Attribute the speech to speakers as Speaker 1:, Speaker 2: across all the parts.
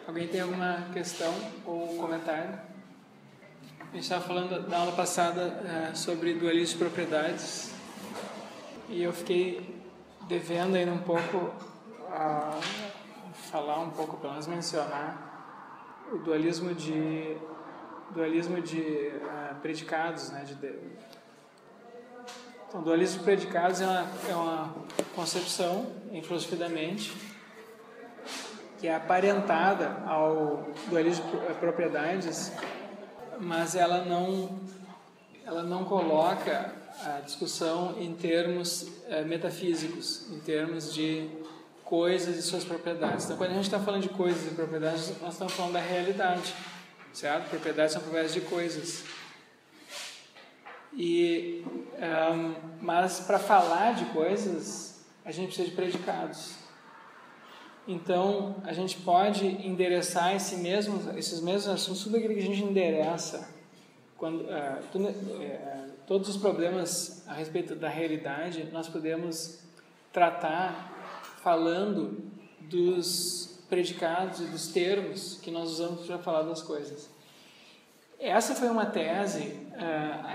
Speaker 1: Alguém tem alguma questão ou comentário? A gente estava falando na aula passada sobre dualismo de propriedades e eu fiquei devendo ainda um pouco falar um pouco, pelo menos mencionar o dualismo de predicados, né? Então, o dualismo de predicados é uma concepção em filosofia da mente que é aparentada ao dualismo de propriedades, mas ela não coloca a discussão em termos metafísicos, em termos de coisas e suas propriedades. Então, quando a gente está falando de coisas e propriedades, nós estamos falando da realidade, certo? Propriedades são propriedades de coisas. Mas para falar de coisas, a gente precisa de predicados. Então, a gente pode endereçar esses mesmos assuntos, tudo aquilo que a gente endereça, todos os problemas a respeito da realidade, nós podemos tratar falando dos predicados e dos termos que nós usamos para falar das coisas. Essa foi uma tese,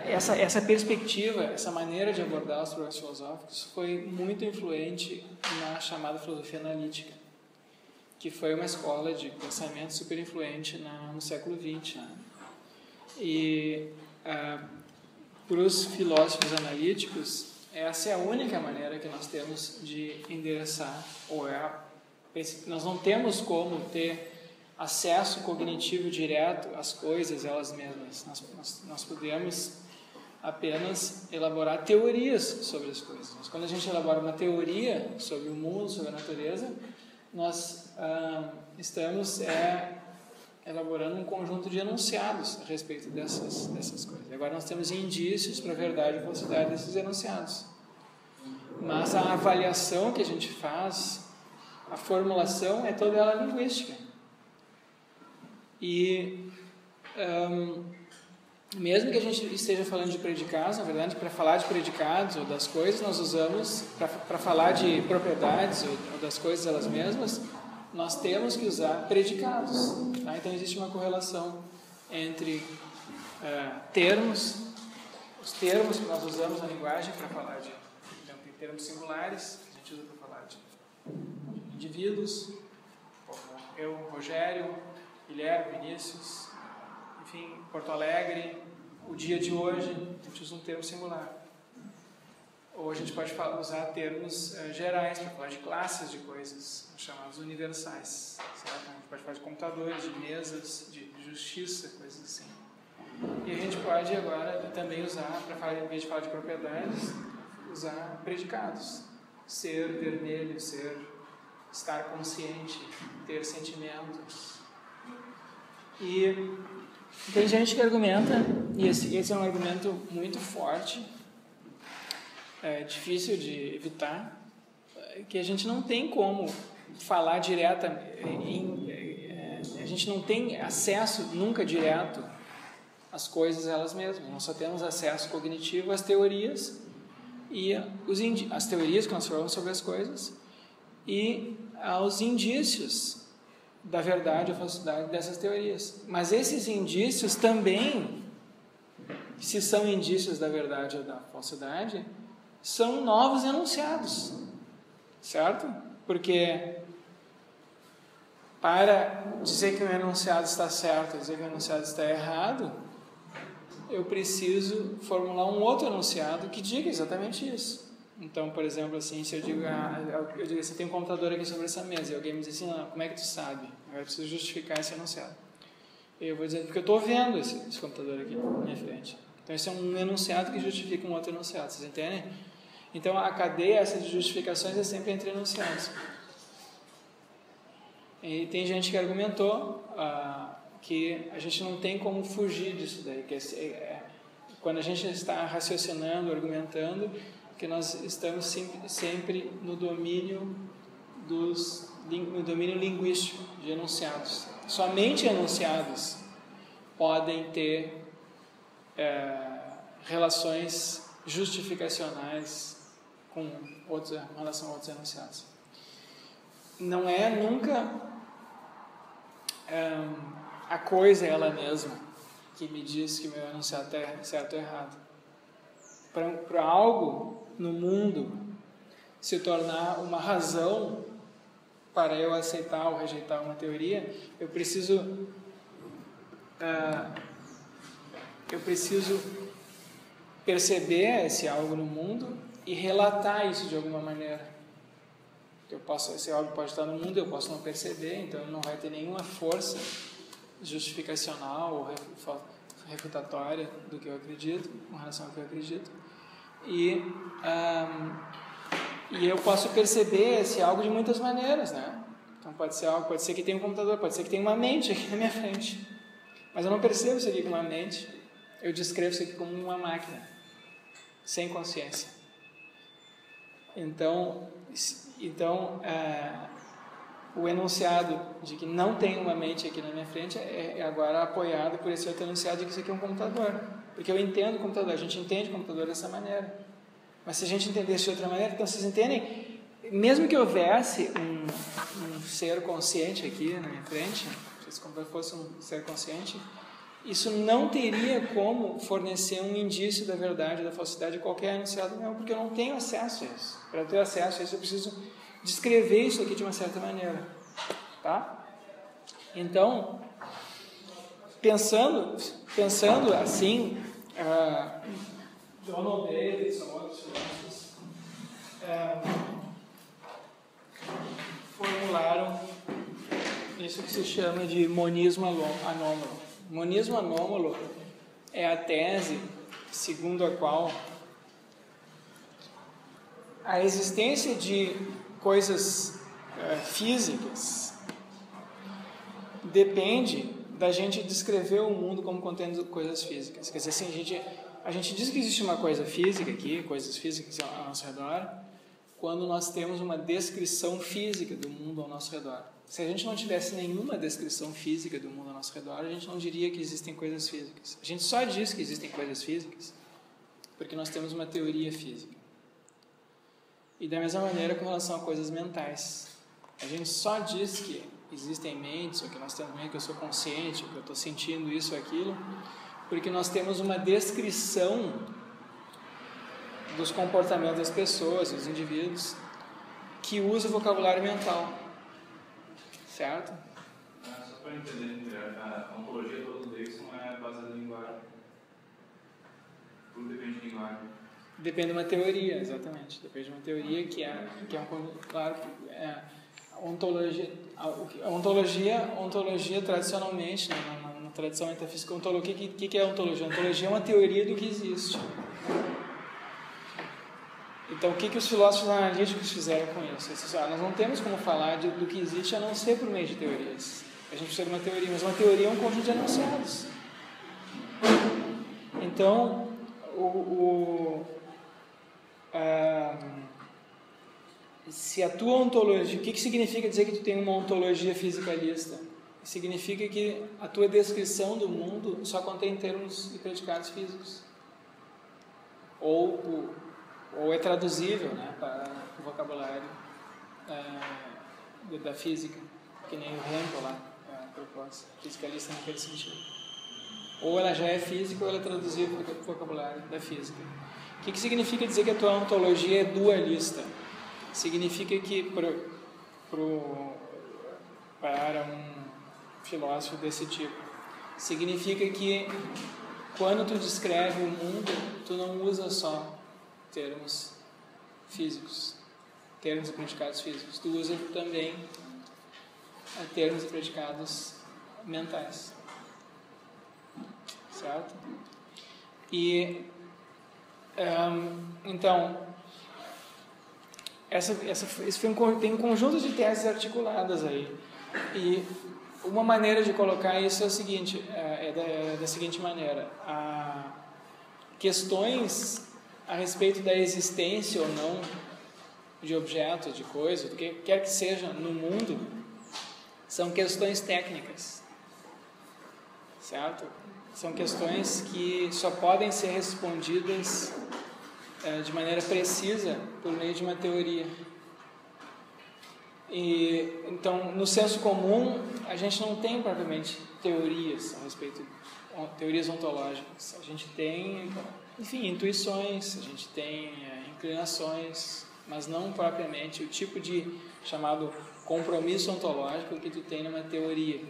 Speaker 1: essa perspectiva, essa maneira de abordar os problemas filosóficos foi muito influente na chamada filosofia analítica, que foi uma escola de pensamento super influente no século XX. Né? E para os filósofos analíticos, essa é a única maneira que nós temos de endereçar, nós não temos como ter acesso cognitivo direto às coisas elas mesmas. Nós podemos apenas elaborar teorias sobre as coisas. Mas quando a gente elabora uma teoria sobre o mundo, sobre a natureza, nós estamos elaborando um conjunto de enunciados a respeito dessas coisas. Agora nós temos indícios para a verdade e falsidade desses enunciados. Mas a avaliação que a gente faz, a formulação é toda ela linguística. E mesmo que a gente esteja falando de predicados, na verdade, para falar de predicados ou das coisas, nós usamos, para falar de propriedades ou das coisas elas mesmas, nós temos que usar predicados. Tá? Então, existe uma correlação entre termos, os termos que nós usamos na linguagem para falar de, então, tem termos singulares, que a gente usa para falar de indivíduos, como eu, Rogério, Guilherme, Vinícius, enfim, Porto Alegre, o dia de hoje, a gente usa um termo singular. Ou a gente pode usar termos gerais para falar de classes de coisas, chamados universais. Certo? A gente pode falar de computadores, de mesas, de justiça, coisas assim. E a gente pode agora também usar, em vez de falar de propriedades, usar predicados. Ser vermelho, estar consciente, ter sentimentos. E tem gente que argumenta, e esse é um argumento muito forte, difícil de evitar, que a gente não tem como falar a gente não tem acesso nunca direto às coisas elas mesmas. Nós só temos acesso cognitivo às teorias e as teorias que nós falamos sobre as coisas e aos indícios da verdade ou falsidade dessas teorias. Mas esses indícios também, se são indícios da verdade ou da falsidade, são novos enunciados, certo? Porque para dizer que um enunciado está certo, dizer que um enunciado está errado, eu preciso formular um outro enunciado que diga exatamente isso. Então, por exemplo, assim, se eu digo assim, tem um computador aqui sobre essa mesa, e alguém me diz assim, como é que tu sabe? Eu preciso justificar esse enunciado. E eu vou dizer, porque eu estou vendo esse computador aqui na minha frente. Então, esse é um enunciado que justifica um outro enunciado, vocês entendem? Então, a cadeia essa de justificações é sempre entre enunciados. E tem gente que argumentou que a gente não tem como fugir disso daí, que quando a gente está raciocinando, argumentando, que nós estamos sempre no domínio linguístico de enunciados. Somente enunciados podem ter relações justificacionais em relação a outros enunciados. Não é nunca a coisa é ela mesma que me diz que meu enunciado é certo ou errado. Para algo no mundo se tornar uma razão para eu aceitar ou rejeitar uma teoria, eu preciso perceber esse algo no mundo e relatar isso de alguma maneira. Esse algo pode estar no mundo, eu posso não perceber, então não vai ter nenhuma força justificacional ou refutatória do que eu acredito, com relação ao que eu acredito. E eu posso perceber esse algo de muitas maneiras, né? Então pode ser que tenha um computador, pode ser que tenha uma mente aqui na minha frente, mas eu não percebo isso aqui com uma mente, eu descrevo isso aqui como uma máquina, sem consciência. Então o enunciado de que não tem uma mente aqui na minha frente é agora apoiado por esse outro enunciado de que isso aqui é um computador, porque eu entendo o computador, a gente entende o computador dessa maneira. Mas se a gente entendesse de outra maneira, então vocês entendem, mesmo que houvesse um ser consciente aqui na minha frente, se como fosse um ser consciente, isso não teria como fornecer um indício da verdade, da falsidade de qualquer enunciado meu, porque eu não tenho acesso a isso. Para ter acesso a isso, eu preciso descrever isso aqui de uma certa maneira. Tá? Então, pensando assim, Donald Davidson, outros filósofos, formularam isso que se chama de monismo anômalo. Monismo anômalo é a tese segundo a qual a existência de coisas físicas depende da gente descrever o mundo como contendo coisas físicas. Quer dizer, assim, a gente diz que existe uma coisa física aqui, coisas físicas ao nosso redor, quando nós temos uma descrição física do mundo ao nosso redor. Se a gente não tivesse nenhuma descrição física do mundo ao nosso redor, a gente não diria que existem coisas físicas. A gente só diz que existem coisas físicas porque nós temos uma teoria física. E da mesma maneira com relação a coisas mentais. A gente só diz que existem mentes, ou que nós temos mente, que eu sou consciente, que eu estou sentindo isso ou aquilo, porque nós temos uma descrição dos comportamentos das pessoas, dos indivíduos, que usa o vocabulário mental. Certo?
Speaker 2: Só para entender, a ontologia toda do Davidson é baseada em linguagem. Tudo depende de linguagem.
Speaker 1: Depende de uma teoria, exatamente. Depende de uma teoria que é claro, ontologia tradicionalmente, na tradição metafísica, o que é ontologia? Ontologia é uma teoria do que existe. Então, o que os filósofos analíticos fizeram com isso? Eles disseram, nós não temos como falar do que existe a não ser por meio de teorias. A gente precisa de uma teoria, mas uma teoria é um conjunto de enunciados. Então, se a tua ontologia... O que significa dizer que tu tem uma ontologia fisicalista? Significa que a tua descrição do mundo só contém termos e predicados físicos. Ou é traduzível, né, para o vocabulário da física, que nem o Hempel lá propôs, fisicalista naquele sentido. Ou ela já é física ou ela é traduzível para o vocabulário da física. O que significa dizer que a tua ontologia é dualista? Significa que para um filósofo desse tipo, significa que quando tu descreve o mundo, tu não usa só termos físicos, termos e predicados físicos, tu usa também termos e predicados mentais, certo? E então tem um conjunto de teses articuladas aí, e uma maneira de colocar isso é o seguinte, da seguinte maneira: questões a respeito da existência ou não de objeto, de coisa, do que quer que seja no mundo, são questões técnicas, certo? São questões que só podem ser respondidas de maneira precisa por meio de uma teoria. E, então, no senso comum, a gente não tem propriamente teorias a respeito, teorias ontológicas. A gente tem, enfim, intuições, a gente tem inclinações, mas não propriamente o tipo de chamado compromisso ontológico que tu tem numa teoria.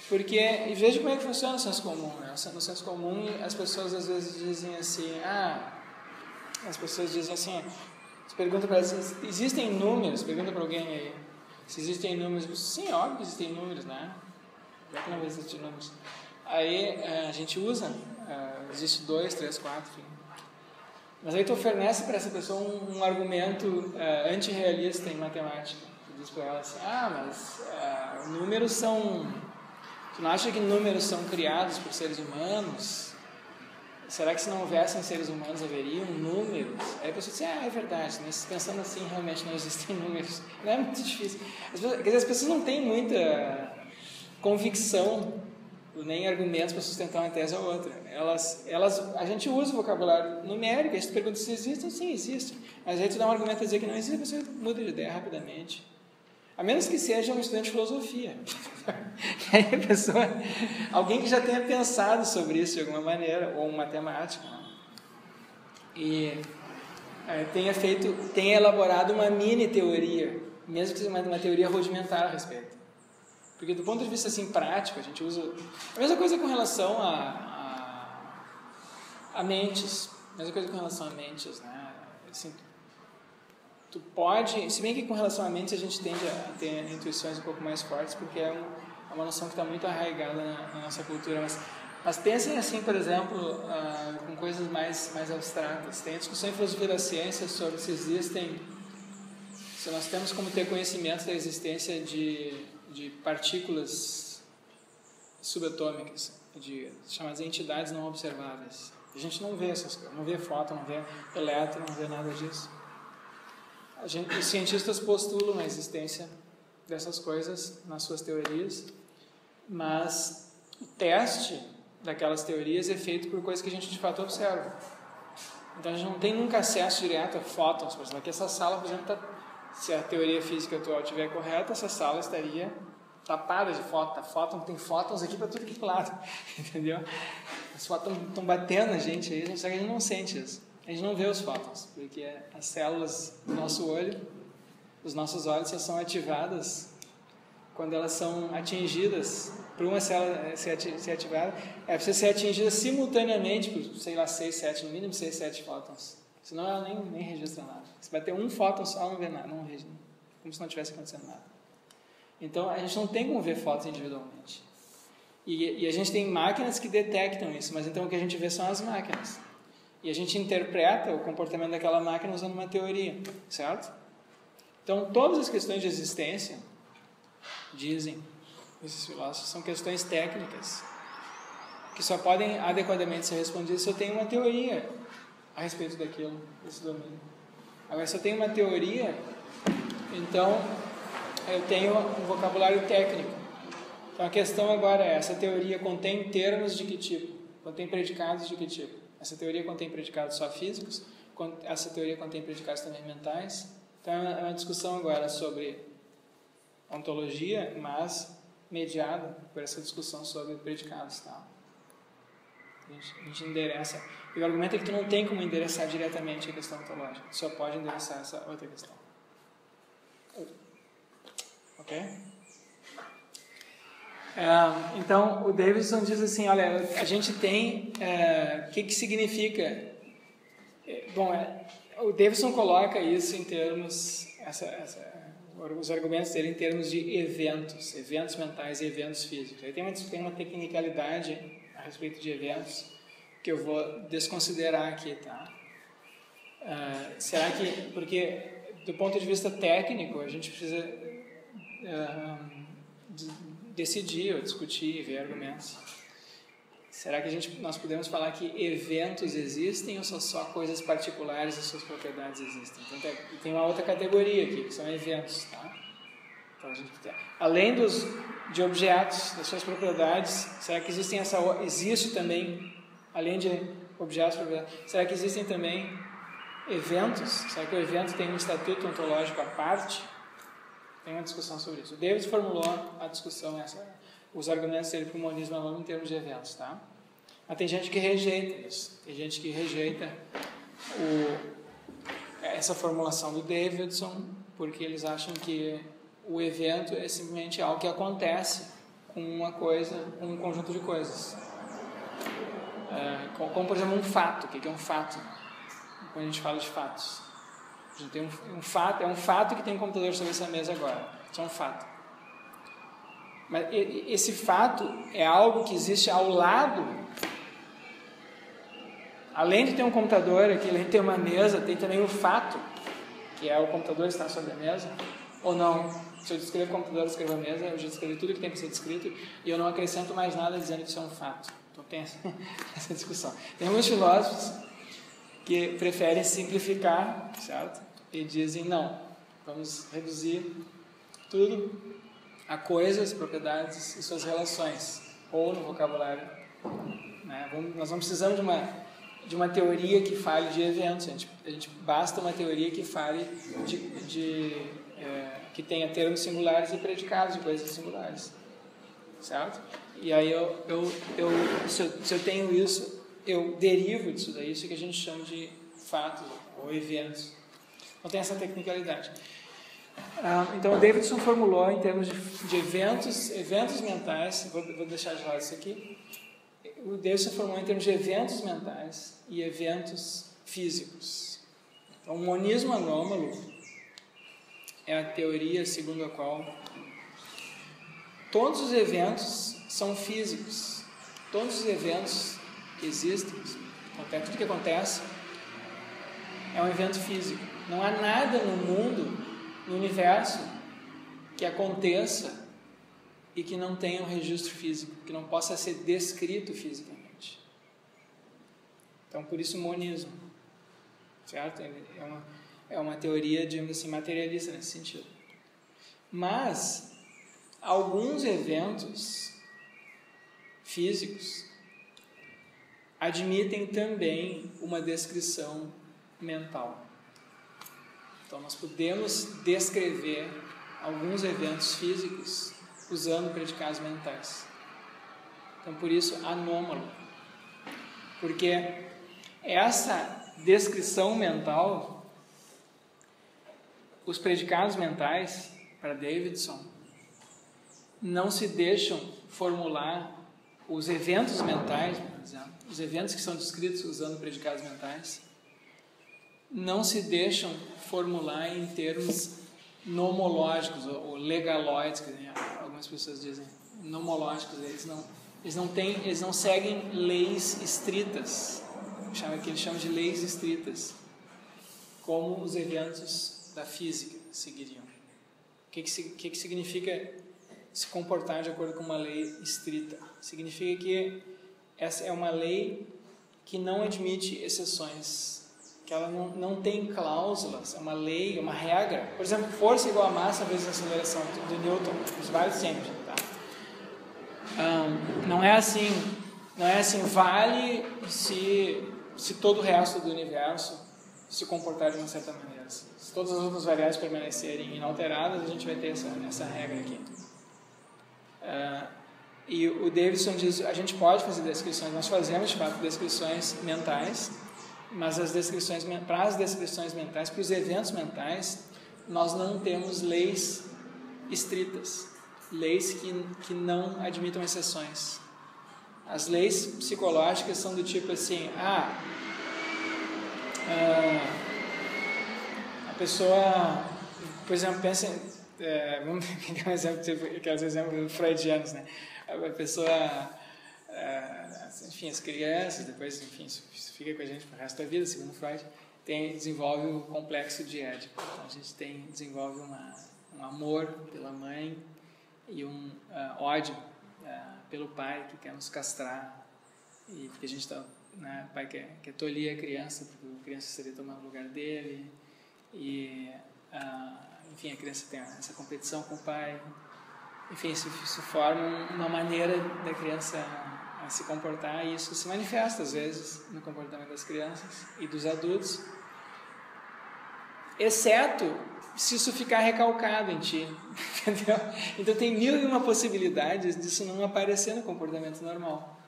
Speaker 1: Porque, e veja como é que funciona no senso comum, né? No senso comum, as pessoas às vezes dizem assim, você pergunta para elas, existem números? Pergunta para alguém aí, se existem números. Sim, óbvio que existem números, né? Já que não vai existir números. Aí a gente usa, existe 2, 3, 4, enfim. Mas aí tu oferece para essa pessoa um argumento antirrealista em matemática. Tu diz para ela assim, mas números são... Tu não acha que números são criados por seres humanos? Será que se não houvessem seres humanos haveriam números? Aí a pessoa diz, é verdade, mas pensando assim, realmente não existem números. Não é muito difícil. Quer dizer, as pessoas não têm muita convicção, nem argumentos para sustentar uma tese ou outra. A gente usa o vocabulário numérico, aí tu pergunta se existem, sim, existem. Mas aí tu dá um argumento a dizer que não existe, a pessoa muda de ideia rapidamente. A menos que seja um estudante de filosofia. Aí a pessoa, alguém que já tenha pensado sobre isso de alguma maneira, ou um matemático, e tenha elaborado uma mini teoria, mesmo que seja uma teoria rudimentar a respeito. Porque do ponto de vista assim, prático, a gente usa... A mesma coisa com relação a mentes. A mesma coisa com relação a mentes, né? Assim, tu pode... Se bem que com relação a mentes a gente tende a ter intuições um pouco mais fortes, porque é uma noção que está muito arraigada na nossa cultura. Mas pensem assim, por exemplo, com coisas mais abstratas. Tem a discussão em filosofia da ciência sobre se nós temos como ter conhecimento da existência de partículas subatômicas, chamadas entidades não observáveis. A gente não vê essas coisas, não vê fóton, não vê elétron, não vê nada disso. Os cientistas postulam a existência dessas coisas nas suas teorias, mas o teste daquelas teorias é feito por coisas que a gente de fato observa. Então a gente não tem nunca acesso direto a fótons. Por exemplo, aqui essa sala, por exemplo, se a teoria física atual estiver correta, essa sala estaria tapada de fóton. Tem fótons aqui para tudo que é lado, entendeu? Os fótons estão batendo a gente aí, só que a gente não sente isso. A gente não vê os fótons, porque as células do nosso olho, os nossos olhos só são ativadas quando elas são atingidas. Para uma célula ser ativada, precisa ser atingida simultaneamente por, 6, 7, no mínimo 6, 7 fótons. Senão ela nem registra nada. Se bater um fóton só, não vê nada, não registra, como se não tivesse acontecendo nada. Então, a gente não tem como ver fótons individualmente. E a gente tem máquinas que detectam isso, mas então o que a gente vê são as máquinas. E a gente interpreta o comportamento daquela máquina usando uma teoria, certo? Então, todas as questões de existência, dizem esses filósofos, são questões técnicas que só podem adequadamente ser respondidas se eu tenho uma teoria a respeito daquilo, desse domínio. Agora, se eu tenho uma teoria, então eu tenho um vocabulário técnico. Então a questão agora é, essa teoria contém termos de que tipo? Contém predicados de que tipo? Essa teoria contém predicados só físicos? Essa teoria contém predicados também mentais? Então é uma discussão agora sobre ontologia, mas mediada por essa discussão sobre predicados, tá? A gente endereça. E o argumento é que tu não tem como endereçar diretamente a questão ontológica. Tu só pode endereçar essa outra questão. Ok? Então, o Davidson diz assim, olha, a gente tem... O que significa? Bom, o Davidson coloca isso em termos... os argumentos dele em termos de eventos mentais e eventos físicos. Aí tem uma tecnicalidade a respeito de eventos que eu vou desconsiderar aqui, tá? Será que... Porque, do ponto de vista técnico, a gente precisa decidir ou discutir, ver argumentos. Será que nós podemos falar que eventos existem ou são só coisas particulares e suas propriedades existem? Então, tem uma outra categoria aqui, que são eventos, tá? Então, além de objetos, das suas propriedades, será que existe também, além de objetos, propriedades, será que existem também eventos? Será que o evento tem um estatuto ontológico à parte? Tem uma discussão sobre isso. O David formulou a discussão, os argumentos dele para o monismo anônimo em termos de eventos, tá? Mas tem gente que rejeita isso. Tem gente que rejeita essa formulação do Davidson, porque eles acham que o evento é simplesmente algo que acontece com uma coisa, com um conjunto de coisas. Como, por exemplo, um fato. O que é um fato? Quando a gente fala de fatos. A gente tem um fato, é um fato que tem um computador sobre essa mesa agora. Isso é um fato. Mas esse fato é algo que existe ao lado. Além de ter um computador aqui, além de ter uma mesa, tem também o fato, que é o computador estar sobre a mesa, ou não. Se eu descrevo o computador, eu escrevo a mesa, eu já descrevi tudo que tem que ser descrito e eu não acrescento mais nada dizendo que isso é um fato. Então tem essa discussão. Tem alguns filósofos que preferem simplificar, certo? E dizem, não, vamos reduzir tudo a coisas, propriedades e suas relações, ou no vocabulário. Né? Nós não precisamos de uma teoria que fale de eventos, a gente basta uma teoria que fale que tenha termos singulares e predicados de coisas singulares, certo? E aí se eu tenho isso, eu derivo disso daí, isso que a gente chama de fatos ou eventos. Então tem essa tecnicalidade. Então o Davidson formulou em termos de eventos mentais, vou deixar de lado isso aqui. O Davidson formulou em termos de eventos mentais e eventos físicos. Então o monismo anômalo é a teoria segundo a qual todos os eventos são físicos. Todos os eventos que existem, tudo que acontece, é um evento físico. Não há nada no mundo, no universo, que aconteça e que não tenha um registro físico, que não possa ser descrito fisicamente. Então, por isso o monismo, certo? É uma teoria, digamos assim, materialista nesse sentido. Mas alguns eventos físicos admitem também uma descrição mental. Então, nós podemos descrever alguns eventos físicos usando predicados mentais. Então, por isso, anômalo. Porque essa descrição mental, os predicados mentais, para Davidson, não se deixam formular os eventos mentais, por exemplo, os eventos que são descritos usando predicados mentais, não se deixam formular em termos nomológicos ou legaloides, que algumas pessoas dizem, nomológicos. Eles não seguem leis estritas, que eles chamam de leis estritas, como os eventos da física seguiriam. O que significa se comportar de acordo com uma lei estrita? Significa que essa é uma lei que não admite exceções, que ela não tem cláusulas, é uma lei, uma regra. Por exemplo, força igual a massa vezes a aceleração do Newton, os vários sempre. Tá? Não é assim, vale se todo o resto do universo se comportar de uma certa maneira. Se todas as outras variáveis permanecerem inalteradas, a gente vai ter essa regra aqui. E o Davidson diz, a gente pode fazer descrições, nós fazemos de fato descrições mentais, mas para as descrições mentais, para os eventos mentais, nós não temos leis estritas, leis que não admitam exceções. As leis psicológicas são do tipo assim, a pessoa, por exemplo, pensa, vamos pegar um exemplo, tipo aqueles exemplos freudianos, né? A pessoa, enfim, as crianças, depois, enfim, isso fica com a gente pro resto da vida, segundo Freud, desenvolve o complexo de Édipo. Então, a gente desenvolve um amor pela mãe e um ódio pelo pai que quer nos castrar, e porque a gente está, né, o pai quer tolir a criança, porque a criança seria tomar o lugar dele, e enfim, a criança tem essa competição com o pai. Enfim, isso forma uma maneira da criança se comportar, e isso se manifesta às vezes no comportamento das crianças e dos adultos. exceto se isso ficar recalcado em ti, entendeu? Então tem 1001 possibilidades disso não aparecer no comportamento normal.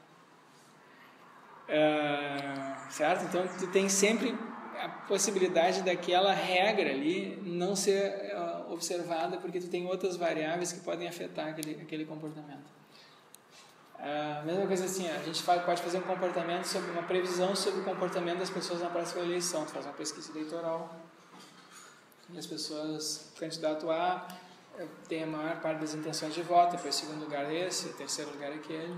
Speaker 1: Certo? Então tu tem sempre a possibilidade daquela regra ali não ser observada, porque tu tem outras variáveis que podem afetar aquele comportamento. Mesma coisa assim, a gente pode fazer um comportamento sobre uma previsão sobre o comportamento das pessoas na próxima eleição. Tu faz uma pesquisa eleitoral e as pessoas, o candidato A tem a maior parte das intenções de voto, depois segundo lugar esse, terceiro lugar aquele.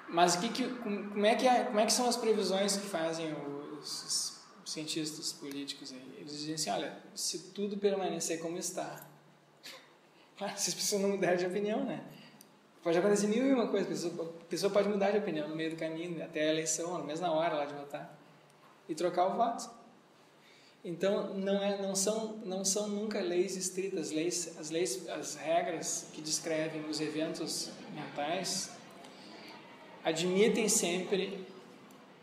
Speaker 1: Mas como é que são as previsões que fazem os cientistas políticos aí? Eles dizem assim, olha, se tudo permanecer como está, se as pessoas não mudarem de opinião, né? Pode acontecer 1001 coisas, a pessoa pode mudar de opinião no meio do caminho, até a eleição, na mesma hora lá de votar, e trocar o voto. Então, não são nunca leis estritas, as regras que descrevem os eventos mentais admitem sempre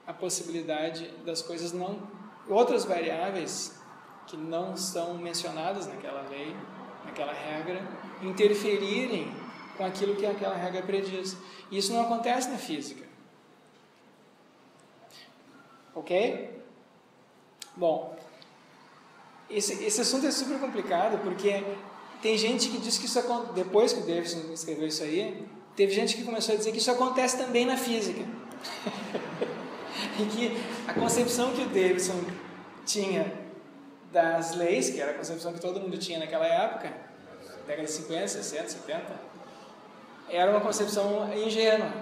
Speaker 1: a possibilidade das coisas outras variáveis que não são mencionadas naquela lei, naquela regra, interferirem com aquilo que aquela regra prediz. E isso não acontece na física. Ok? Bom, esse assunto é super complicado, porque tem gente que diz que isso acontece, depois que o Davidson escreveu isso aí, teve gente que começou a dizer que isso acontece também na física. E que a concepção que o Davidson tinha das leis, que era a concepção que todo mundo tinha naquela época, década de 50, 60, 70, era uma concepção ingênua.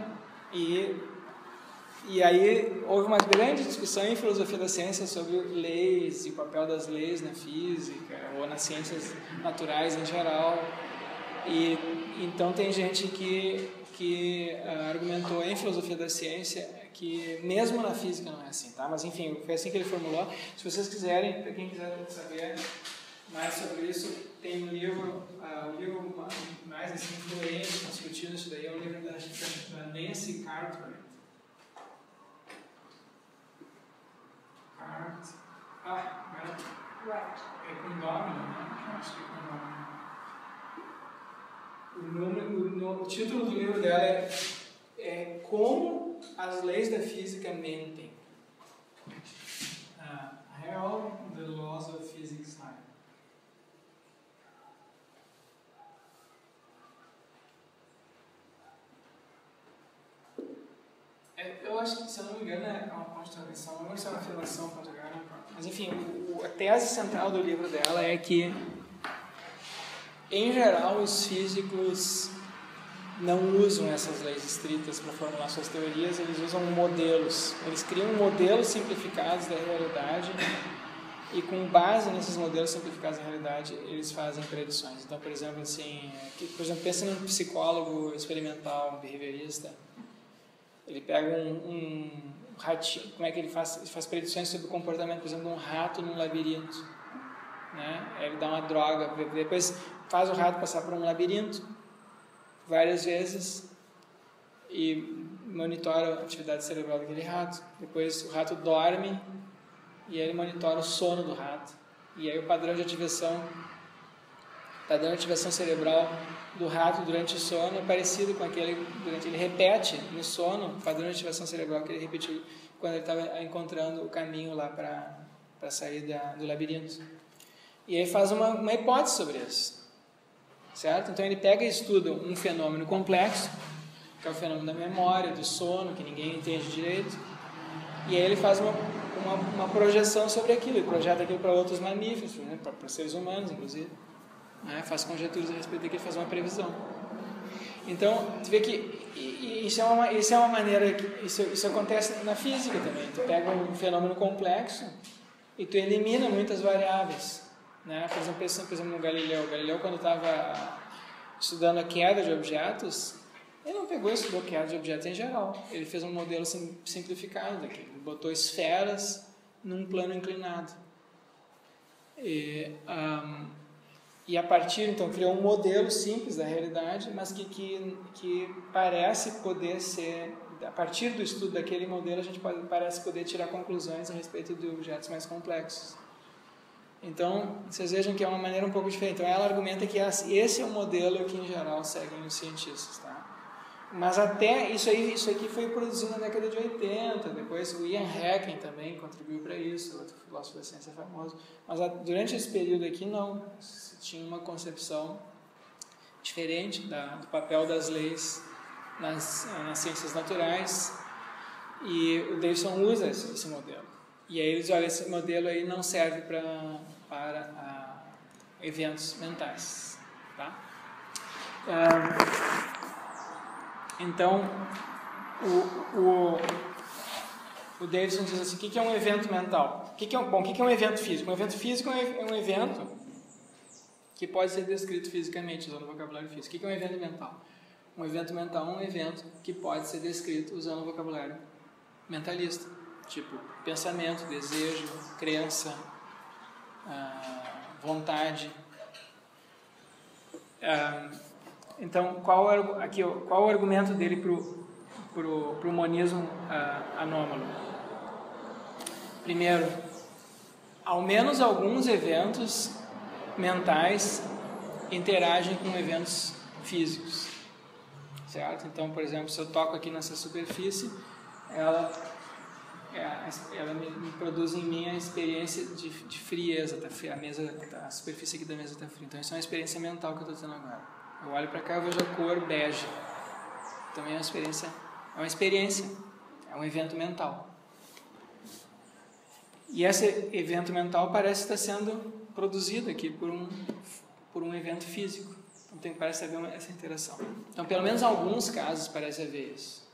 Speaker 1: E aí houve uma grande discussão em filosofia da ciência sobre leis e o papel das leis na física ou nas ciências naturais em geral. E então tem gente que argumentou em filosofia da ciência que mesmo na física não é assim, tá? Mas enfim, foi assim que ele formulou. Se vocês quiserem, para quem quiser saber mais sobre isso, tem um livro, o livro mais assim, influente discutindo isso daí, é o livro da Nancy Cartwright. É com nome, né? Acho que é com nome. O título do livro dela é Como as Leis da Física Mentem. How the Laws of Physics Lie. Eu acho que, se eu não me engano, é uma ponte de travessão, não é uma afirmação conjugada. Mas, enfim, a tese central do livro dela é que, em geral, os físicos não usam essas leis estritas para formular suas teorias, eles usam modelos. Eles criam modelos simplificados da realidade e, com base nesses modelos simplificados da realidade, eles fazem predições. Então, por exemplo, assim, pensa num psicólogo experimental, um behaviorista. Ele pega um ratinho, como é que ele faz? Ele faz predições sobre o comportamento, por exemplo, de um rato num labirinto. Né? Ele dá uma droga, depois faz o rato passar por um labirinto várias vezes e monitora a atividade cerebral daquele rato. Depois o rato dorme e ele monitora o sono do rato. E aí o padrão de ativação cerebral do rato durante o sono é parecido com aquele ele repete no sono o padrão de ativação cerebral que ele repetiu quando ele estava encontrando o caminho lá para sair do labirinto. E aí faz uma hipótese sobre isso, certo? Então ele pega e estuda um fenômeno complexo, que é o fenômeno da memória, do sono, que ninguém entende direito, e aí ele faz uma projeção sobre aquilo, ele projeta aquilo para outros mamíferos, né? Para seres humanos, inclusive. Faz conjecturas a respeito daquilo, faz uma previsão. Então, tu vê que isso é uma maneira que isso acontece na física também. Tu pega um fenômeno complexo e tu elimina muitas variáveis, né? Por exemplo, no Galileu, quando estava estudando a queda de objetos, ele não pegou e estudou queda de objetos em geral. Ele fez um modelo simplificado daquilo. Ele botou esferas num plano inclinado. E a partir, então, criou um modelo simples da realidade, mas que parece poder ser, a partir do estudo daquele modelo, a gente parece poder tirar conclusões a respeito de objetos mais complexos. Então, vocês vejam que é uma maneira um pouco diferente. Então, ela argumenta que esse é o modelo que, em geral, seguem os cientistas. Tá? Mas até isso aqui foi produzido na década de 80, depois o Ian Hacking também contribuiu para isso, outro filósofo da ciência famoso. Mas durante esse período aqui, não. Se tinha uma concepção diferente do papel das leis nas ciências naturais, e o Davidson usa esse modelo. E aí eles olham, esse modelo aí não serve para eventos mentais. Tá? Então, o Davidson diz assim, o que é um evento mental? O que é um evento físico? Um evento físico é um evento que pode ser descrito fisicamente, usando o vocabulário físico. O que é um evento mental? Um evento mental é um evento que pode ser descrito usando o vocabulário mentalista. Tipo, pensamento, desejo, crença, vontade. Então, qual o argumento dele para o monismo anômalo? Primeiro, ao menos alguns eventos mentais interagem com eventos físicos, certo? Então, por exemplo, se eu toco aqui nessa superfície, ela me produz em mim a experiência de frieza, a superfície aqui da mesa está fria. Então, isso é uma experiência mental que eu estou tendo agora. Eu olho para cá e vejo a cor bege. Também é uma experiência, é um evento mental. E esse evento mental parece estar sendo produzido aqui por um evento físico. Então parece haver essa interação. Então, pelo menos em alguns casos parece haver isso.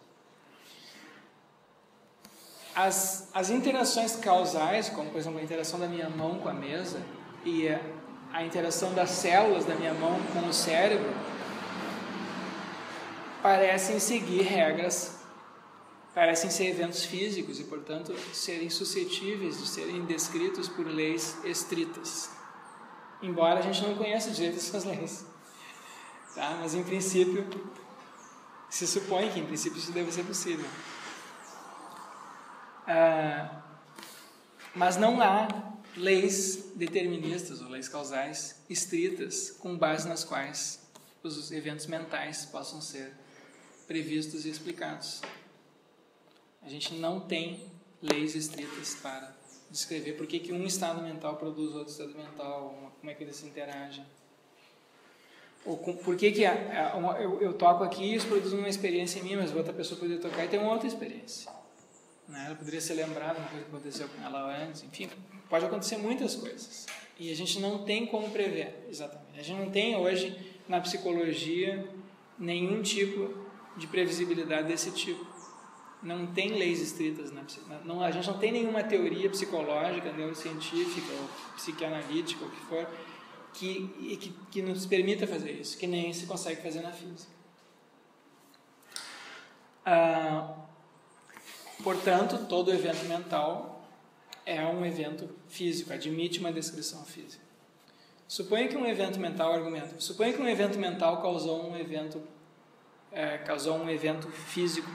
Speaker 1: As interações causais, como por exemplo a interação da minha mão com a mesa e a interação das células da minha mão com o cérebro, parecem seguir regras, parecem ser eventos físicos e, portanto, serem suscetíveis de serem descritos por leis estritas. Embora a gente não conheça direito essas leis. Tá? Mas, em princípio, se supõe que, em princípio, isso deve ser possível. Mas não há leis deterministas ou leis causais estritas com base nas quais os eventos mentais possam ser previstos e explicados. A gente não tem leis estritas para descrever por que um estado mental produz outro estado mental, como é que eles se interagem. Ou por que eu toco aqui e isso produz uma experiência em mim, mas outra pessoa poderia tocar e ter uma outra experiência. Né? Ela poderia ser lembrada de uma coisa que aconteceu com ela antes, enfim, pode acontecer muitas coisas. E a gente não tem como prever, exatamente. A gente não tem hoje, na psicologia, nenhum tipo de previsibilidade desse tipo. Não tem leis estritas, a gente não tem nenhuma teoria psicológica, neurocientífica, ou psicanalítica, ou o que for, que nos permita fazer isso, que nem se consegue fazer na física. Portanto, todo evento mental é um evento físico, admite uma descrição física. Suponha que um evento mental, suponha que um evento mental causou um evento físico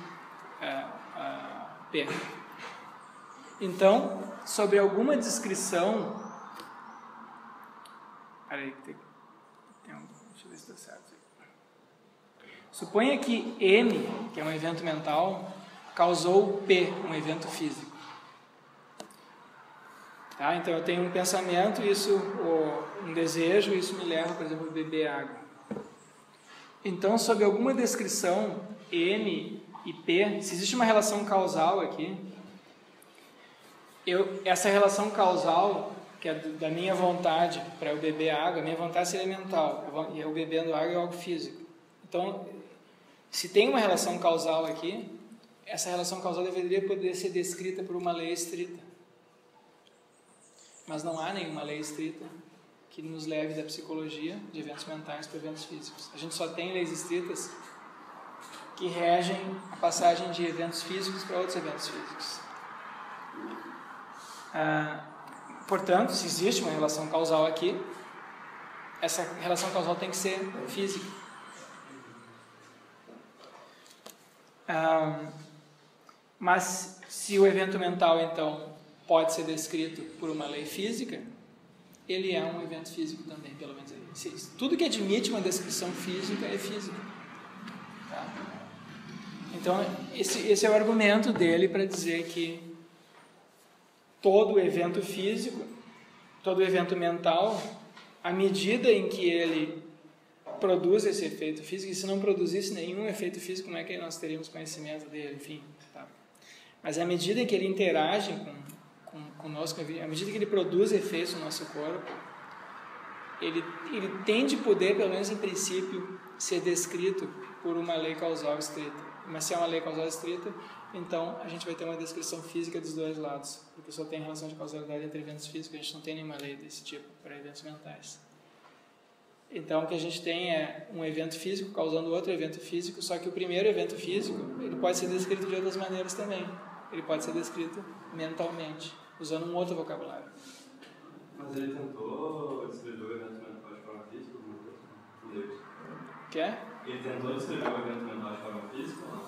Speaker 1: P. Então, sobre alguma descrição... Peraí, deixa eu ver se está certo. Suponha que M, que é um evento mental, causou P, um evento físico. Tá? Então, eu tenho um pensamento, um desejo, isso me leva, por exemplo, a beber água. Então, sob alguma descrição, M e P, se existe uma relação causal aqui, essa relação causal, que é da minha vontade para eu beber água, a minha vontade seria mental, e eu bebendo água é algo físico. Então, se tem uma relação causal aqui, essa relação causal deveria poder ser descrita por uma lei estrita. Mas não há nenhuma lei estrita que nos leve da psicologia de eventos mentais para eventos físicos. A gente só tem leis estritas que regem a passagem de eventos físicos para outros eventos físicos. Portanto, se existe uma relação causal aqui, essa relação causal tem que ser física. Mas se o evento mental, então, pode ser descrito por uma lei física, ele é um evento físico também, pelo menos. Tudo que admite uma descrição física é físico. Tá? Então, esse é o argumento dele para dizer que todo evento físico, todo evento mental, à medida em que ele produz esse efeito físico, e se não produzisse nenhum efeito físico, como é que nós teríamos conhecimento dele? Enfim, tá? Mas à medida em que ele interage conosco, à medida que ele produz efeitos no nosso corpo, ele tem de poder, pelo menos em princípio, ser descrito por uma lei causal estrita. Mas se é uma lei causal estrita, então a gente vai ter uma descrição física dos dois lados, porque só tem relação de causalidade entre eventos físicos, a gente não tem nenhuma lei desse tipo para eventos mentais. Então o que a gente tem é um evento físico causando outro evento físico, só que o primeiro evento físico ele pode ser descrito de outras maneiras também. Ele pode ser descrito mentalmente, usando um outro vocabulário.
Speaker 2: Mas ele tentou descrever o evento mental de forma física?
Speaker 1: Quer?
Speaker 2: Ele tentou descrever o evento mental de forma física ou não?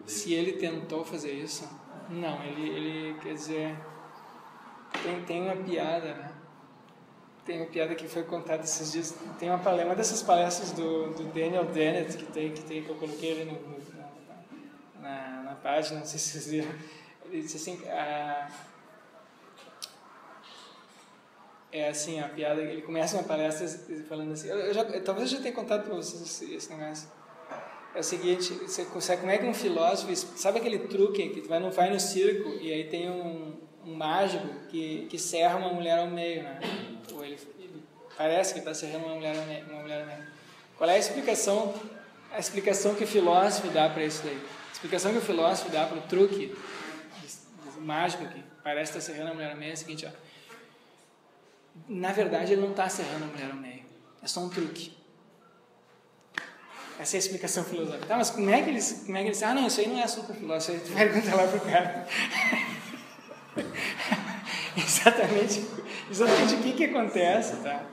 Speaker 1: Se ele tentou fazer isso? Não, ele quer dizer... Tem uma piada, né? Tem uma piada que foi contada esses dias. Tem uma dessas palestras do Daniel Dennett que eu coloquei ali na página, não sei se vocês viram. Ele disse assim, é assim, a piada, ele começa uma palestra falando assim, talvez eu já tenha contado para vocês esse negócio. É o seguinte, como é que um filósofo, sabe aquele truque que vai no circo e aí tem um mágico que serra uma mulher ao meio, né? Ou ele parece que está serrando uma mulher ao meio. Qual é a explicação? A explicação que o filósofo dá para isso daí. A explicação que o filósofo dá para o truque mágico que parece estar serrando a mulher ao meio é a seguinte, ó. Na verdade, ele não está serrando a mulher ao meio. É só um truque. Essa é a explicação filosófica. Tá, mas como é que eles... Ah, não, isso aí não é assunto filosófico. Aí tu pergunta lá pro cara. Exatamente o que acontece, tá?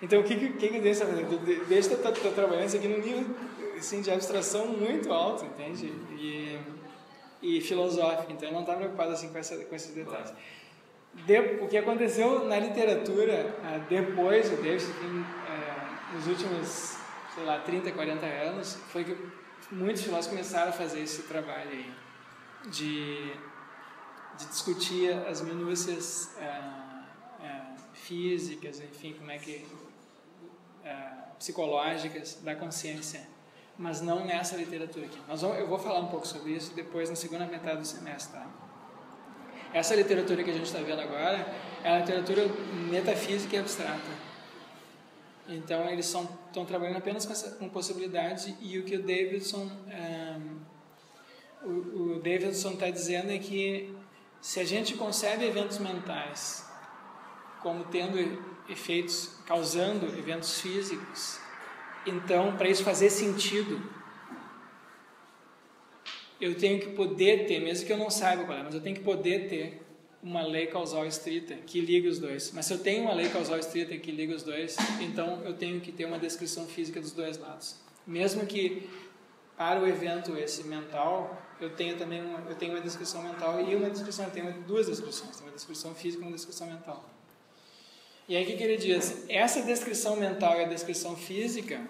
Speaker 1: Então, o que eu devo está fazendo? Deixa eu estar trabalhando isso aqui num nível assim, de abstração muito alto, entende? E filosófico. Então, eu não estava preocupado assim, com esses detalhes. O que aconteceu na literatura depois do Davidson, nos últimos, 30, 40 anos, foi que muitos filósofos começaram a fazer esse trabalho aí, de discutir as minúcias físicas, enfim, como é que psicológicas da consciência, mas não nessa literatura aqui. Eu vou falar um pouco sobre isso depois, na segunda metade do semestre, tá? Essa literatura que a gente está vendo agora é a literatura metafísica e abstrata. Então, eles estão trabalhando apenas com possibilidades, e o que o Davidson está dizendo é que se a gente concebe eventos mentais como tendo efeitos, causando eventos físicos, então, para isso fazer sentido, eu tenho que poder ter, mesmo que eu não saiba qual é, mas eu tenho que poder ter uma lei causal estrita que liga os dois. Mas se eu tenho uma lei causal estrita que liga os dois, então eu tenho que ter uma descrição física dos dois lados. Mesmo que para o evento esse mental, eu tenho uma descrição mental e uma descrição, eu tenho duas descrições, uma descrição física e uma descrição mental. E aí o que ele diz? Essa descrição mental e a descrição física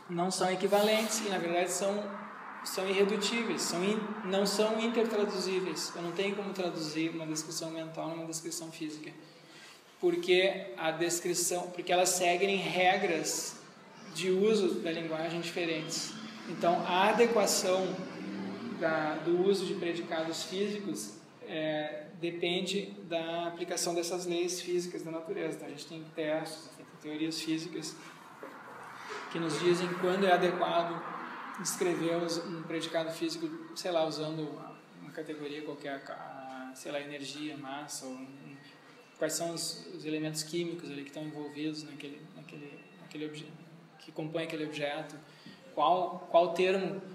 Speaker 1: não são equivalentes e na verdade são irredutíveis, não são intertraduzíveis. Eu não tenho como traduzir uma descrição mental numa descrição física, porque elas seguem regras de uso da linguagem diferentes. Então, a adequação do uso de predicados físicos depende da aplicação dessas leis físicas da natureza. Então, a gente tem testes, tem teorias físicas que nos dizem quando é adequado descrever um predicado físico, usando uma categoria qualquer, energia, massa, quais são os elementos químicos ali que estão envolvidos naquele objeto, que compõem aquele objeto,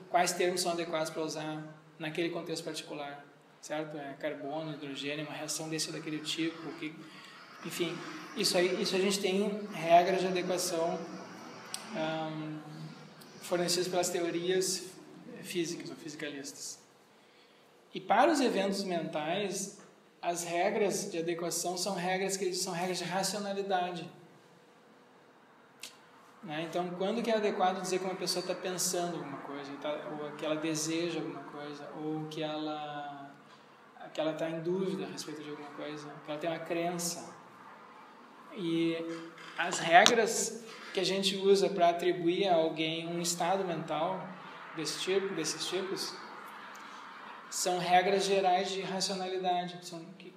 Speaker 1: quais termos são adequados para usar naquele contexto particular, certo? Carbono, hidrogênio, uma reação desse ou daquele tipo, enfim, isso a gente tem regras de adequação fornecidas pelas teorias físicas ou fisicalistas. E para os eventos mentais, as regras de adequação são regras de racionalidade. Né? Então, quando que é adequado dizer que uma pessoa está pensando alguma coisa, ou que ela deseja alguma coisa, ou que ela está em dúvida a respeito de alguma coisa, que ela tem uma crença. E as regras que a gente usa para atribuir a alguém um estado mental desses tipos, são regras gerais de racionalidade.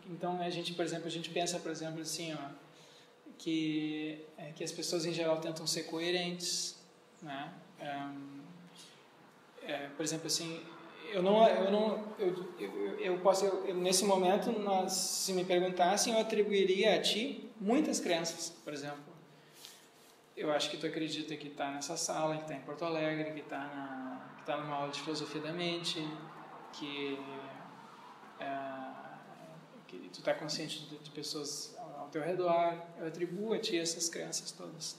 Speaker 1: Então, por exemplo, a gente pensa, por exemplo, assim, que as pessoas em geral tentam ser coerentes, né? Por exemplo, assim, nesse momento, se me perguntassem, eu atribuiria a ti muitas crenças. Por exemplo, eu acho que tu acredita que está nessa sala, que está em Porto Alegre, que está numa aula de filosofia da mente, que tu está consciente de pessoas ao teu redor. Eu atribuo a ti essas crenças todas.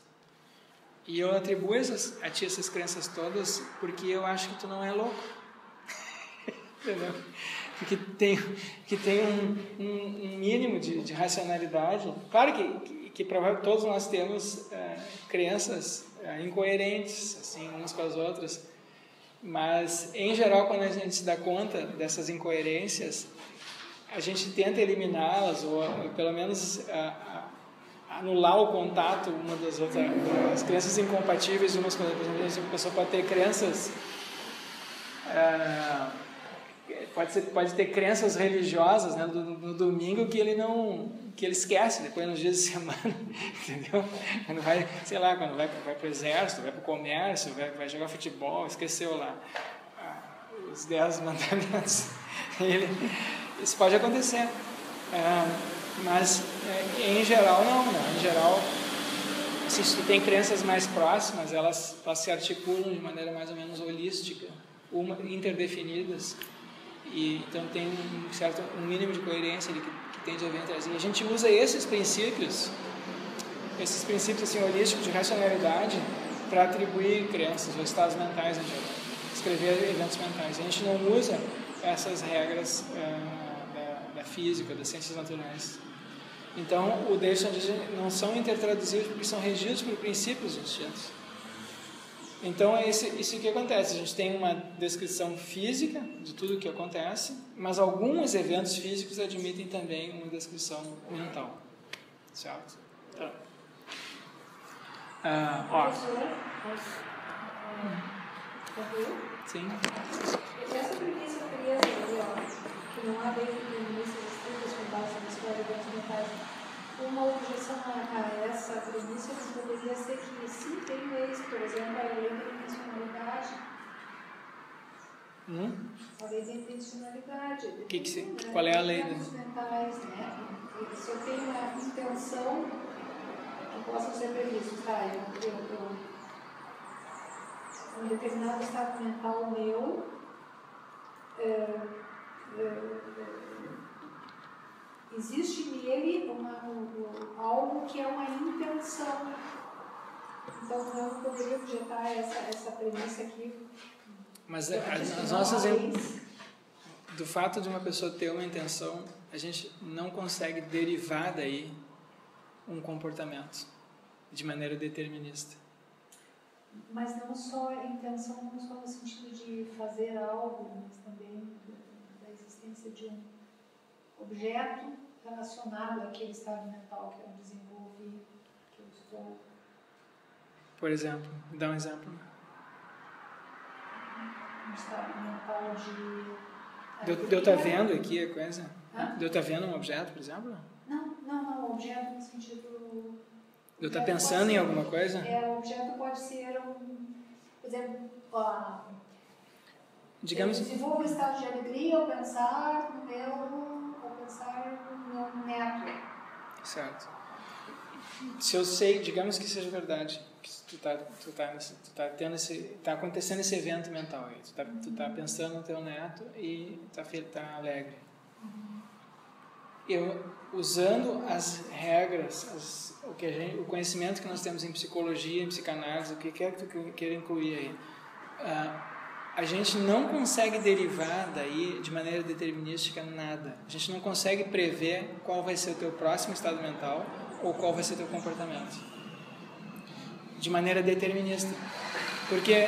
Speaker 1: E eu atribuo a ti essas crenças todas porque eu acho que tu não é louco. Entendeu? Porque tem um mínimo de racionalidade. Claro que provavelmente todos nós temos crenças incoerentes, assim, umas com as outras. Mas, em geral, quando a gente se dá conta dessas incoerências, a gente tenta eliminá-las, ou pelo menos anular o contato uma das outras. As crenças incompatíveis umas com as outras. Por exemplo, a pessoa pode ter crenças, pode ter crenças religiosas, né, no domingo que ele esquece depois nos dias de semana, entendeu? Quando vai, sei lá, quando vai para o exército, vai para o comércio, vai jogar futebol, esqueceu lá os 10 mandamentos. Isso pode acontecer, mas em geral não. Em geral, se tu tem crenças mais próximas, elas se articulam de maneira mais ou menos holística, interdefinidas, e então tem um mínimo de coerência que tende a haver entre elas. E a gente usa esses princípios assim, holísticos de racionalidade para atribuir crenças ou estados mentais em geral, escrever eventos mentais. A gente não usa essas regras da física, das ciências naturais. Então, o Davidson diz que não são intertraduzíveis porque são regidos por princípios distintos. Então, isso que acontece. A gente tem uma descrição física de tudo o que acontece, mas alguns eventos físicos admitem também uma descrição mental. Certo? Então, sim.
Speaker 3: Essa premissa eu queria dizer, que não há desde o início dos estudos com base na história de eventos mentais. Uma objeção a essa premissa poderia ser que, sim, tem leis, por exemplo, a lei da intencionalidade. A lei da intencionalidade.
Speaker 1: Qual é a lei?
Speaker 3: Mentais, né? Se eu tenho uma intenção que possa ser prevista, um determinado estado mental meu, existe nele algo que é uma intenção. Então, eu poderia objetar essa premissa aqui.
Speaker 1: Mas do fato de uma pessoa ter uma intenção, a gente não consegue derivar daí um comportamento de maneira determinista.
Speaker 3: Mas não só a intenção, não só no sentido de fazer algo, mas também da existência de um objeto relacionado àquele estado mental que eu desenvolvi, que eu estou.
Speaker 1: Por exemplo, dá um exemplo.
Speaker 3: Um estado mental de.
Speaker 1: De eu estar vendo aqui a coisa?
Speaker 3: Hã?
Speaker 1: De eu estar vendo um objeto, por exemplo?
Speaker 3: Não, objeto no sentido.
Speaker 1: De eu estar pensando em alguma coisa?
Speaker 3: O objeto pode ser por exemplo,
Speaker 1: digamos,
Speaker 3: eu desenvolvo um estado de alegria ao pensar no meu neto.
Speaker 1: Certo. Se eu sei, digamos que seja verdade, que tá acontecendo esse evento mental aí, tu tá pensando no teu neto e tá alegre. Eu, usando as regras, o conhecimento que nós temos em psicologia, em psicanálise, o que quer que tu queira incluir aí, a gente não consegue derivar daí de maneira determinística nada. A gente não consegue prever qual vai ser o teu próximo estado mental ou qual vai ser o teu comportamento de maneira determinista. Porque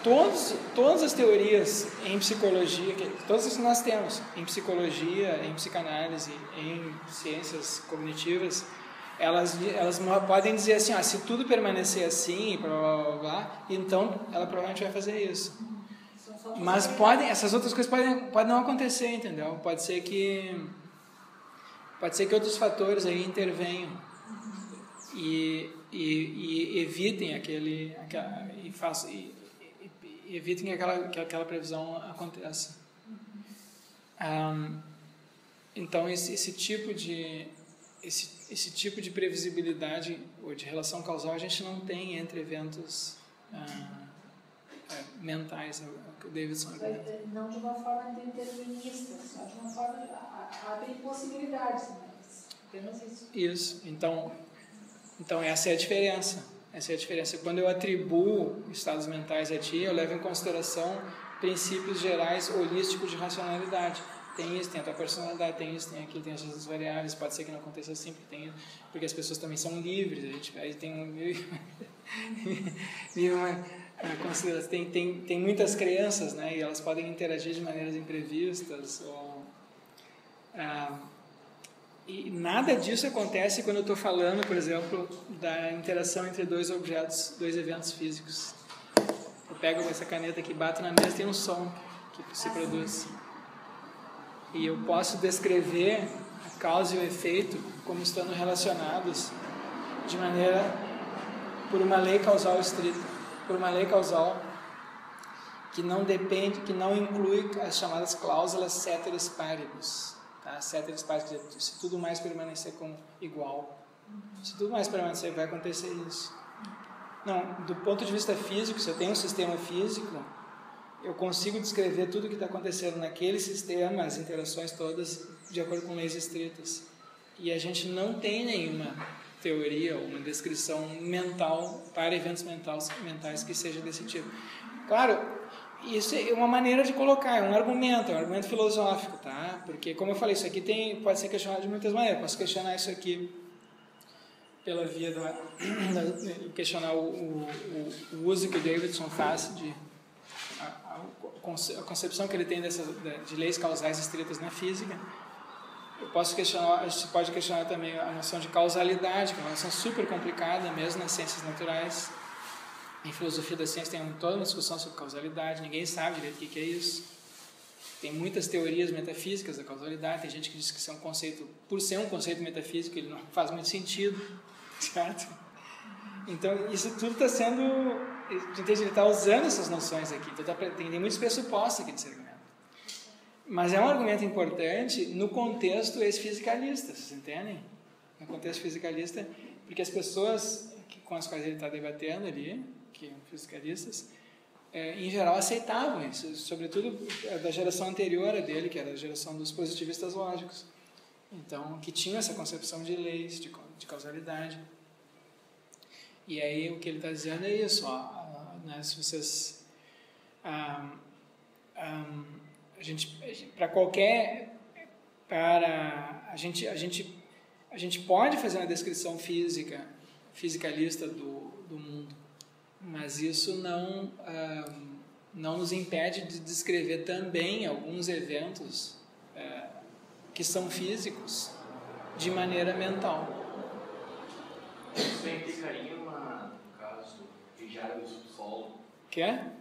Speaker 1: todas as teorias em psicologia, todas as que nós temos em psicologia, em psicanálise, em ciências cognitivas, elas podem dizer assim, se tudo permanecer assim, blá, blá, blá, blá, então ela provavelmente vai fazer isso. Mas essas outras coisas podem não acontecer, entendeu? Pode ser que outros fatores aí intervenham e evitem evitem que aquela previsão aconteça. Então esse tipo de previsibilidade ou de relação causal a gente não tem entre eventos mentais, é o que o Davidson argumenta.
Speaker 3: Não de uma forma determinista, só de uma forma abre possibilidades, mas apenas isso.
Speaker 1: Isso. Então essa é a diferença. Quando eu atribuo estados mentais a ti, eu levo em consideração princípios gerais holísticos de racionalidade. Tem isso, tem a tua personalidade, tem isso, tem aquilo, tem essas variáveis. Pode ser que não aconteça assim, porque as pessoas também são livres. Aí tem tem muitas crenças, né? E elas podem interagir de maneiras imprevistas. E nada disso acontece quando eu estou falando, por exemplo, da interação entre dois objetos, dois eventos físicos. Eu pego essa caneta aqui, bato na mesa, tem um som que se produz. E eu posso descrever a causa e o efeito como estando relacionados de maneira, por uma lei causal estrita, por uma lei causal que não inclui as chamadas cláusulas ceteris paribus. Ceteris paribus, se tudo mais permanecer como igual. Se tudo mais permanecer, vai acontecer isso. Não, do ponto de vista físico, se eu tenho um sistema físico, eu consigo descrever tudo o que está acontecendo naquele sistema, as interações todas, de acordo com leis estritas. E a gente não tem nenhuma teoria ou uma descrição mental para eventos mentais que seja desse tipo. Claro, isso é uma maneira de colocar, é um argumento filosófico, tá? Porque, como eu falei, isso aqui pode ser questionado de muitas maneiras. Posso questionar isso aqui pela via questionar o uso que o Davidson faz a concepção que ele tem de leis causais estritas na física. A gente pode questionar também a noção de causalidade, que é uma noção super complicada, mesmo nas ciências naturais. Em filosofia da ciência tem toda uma discussão sobre causalidade, ninguém sabe direito o que é isso. Tem muitas teorias metafísicas da causalidade, tem gente que diz que isso é um conceito, por ser um conceito metafísico, ele não faz muito sentido, certo? Então, isso tudo está sendo... Ele está usando essas noções aqui, então tem muitos pressupostos aqui desse argumento. Mas é um argumento importante no contexto ex-fisicalista, vocês entendem? No contexto fisicalista, porque as pessoas com as quais ele está debatendo ali, que são fisicalistas, em geral aceitavam isso, sobretudo da geração anterior a dele, que era a geração dos positivistas lógicos. Então, que tinha essa concepção de leis, de causalidade. E aí o que ele está dizendo é isso, né, se vocês... a gente pode fazer uma descrição fisicalista do mundo, mas isso não nos impede de descrever também alguns eventos que são físicos de maneira mental.
Speaker 4: Isso implicaria no caso de Jairo do subsolo?
Speaker 1: Que é?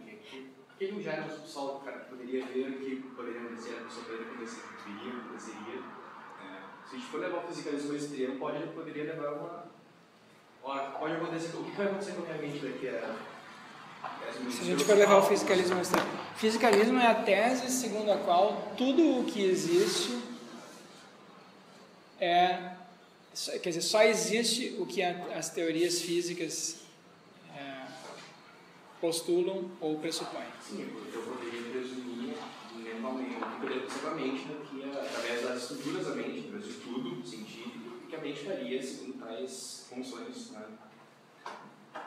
Speaker 4: Aquele Jairo do subsolo que o cara poderia ver que poderia acontecer, a pessoa poderia acontecer, aconteceria. Se a gente for levar o fisicalismo extremo, poderia levar uma... Pode acontecer, o que vai acontecer com a minha mente daqui a...
Speaker 1: Se a gente for levar o fisicalismo extremo... Fisicalismo é a tese segundo a qual tudo o que existe quer dizer, só existe o que as teorias físicas postulam ou pressupõem.
Speaker 4: Sim, eu poderia presumir mentalmente, que através das estruturas da mente, através do estudo científico, que a mente faria segundo tais funções, né?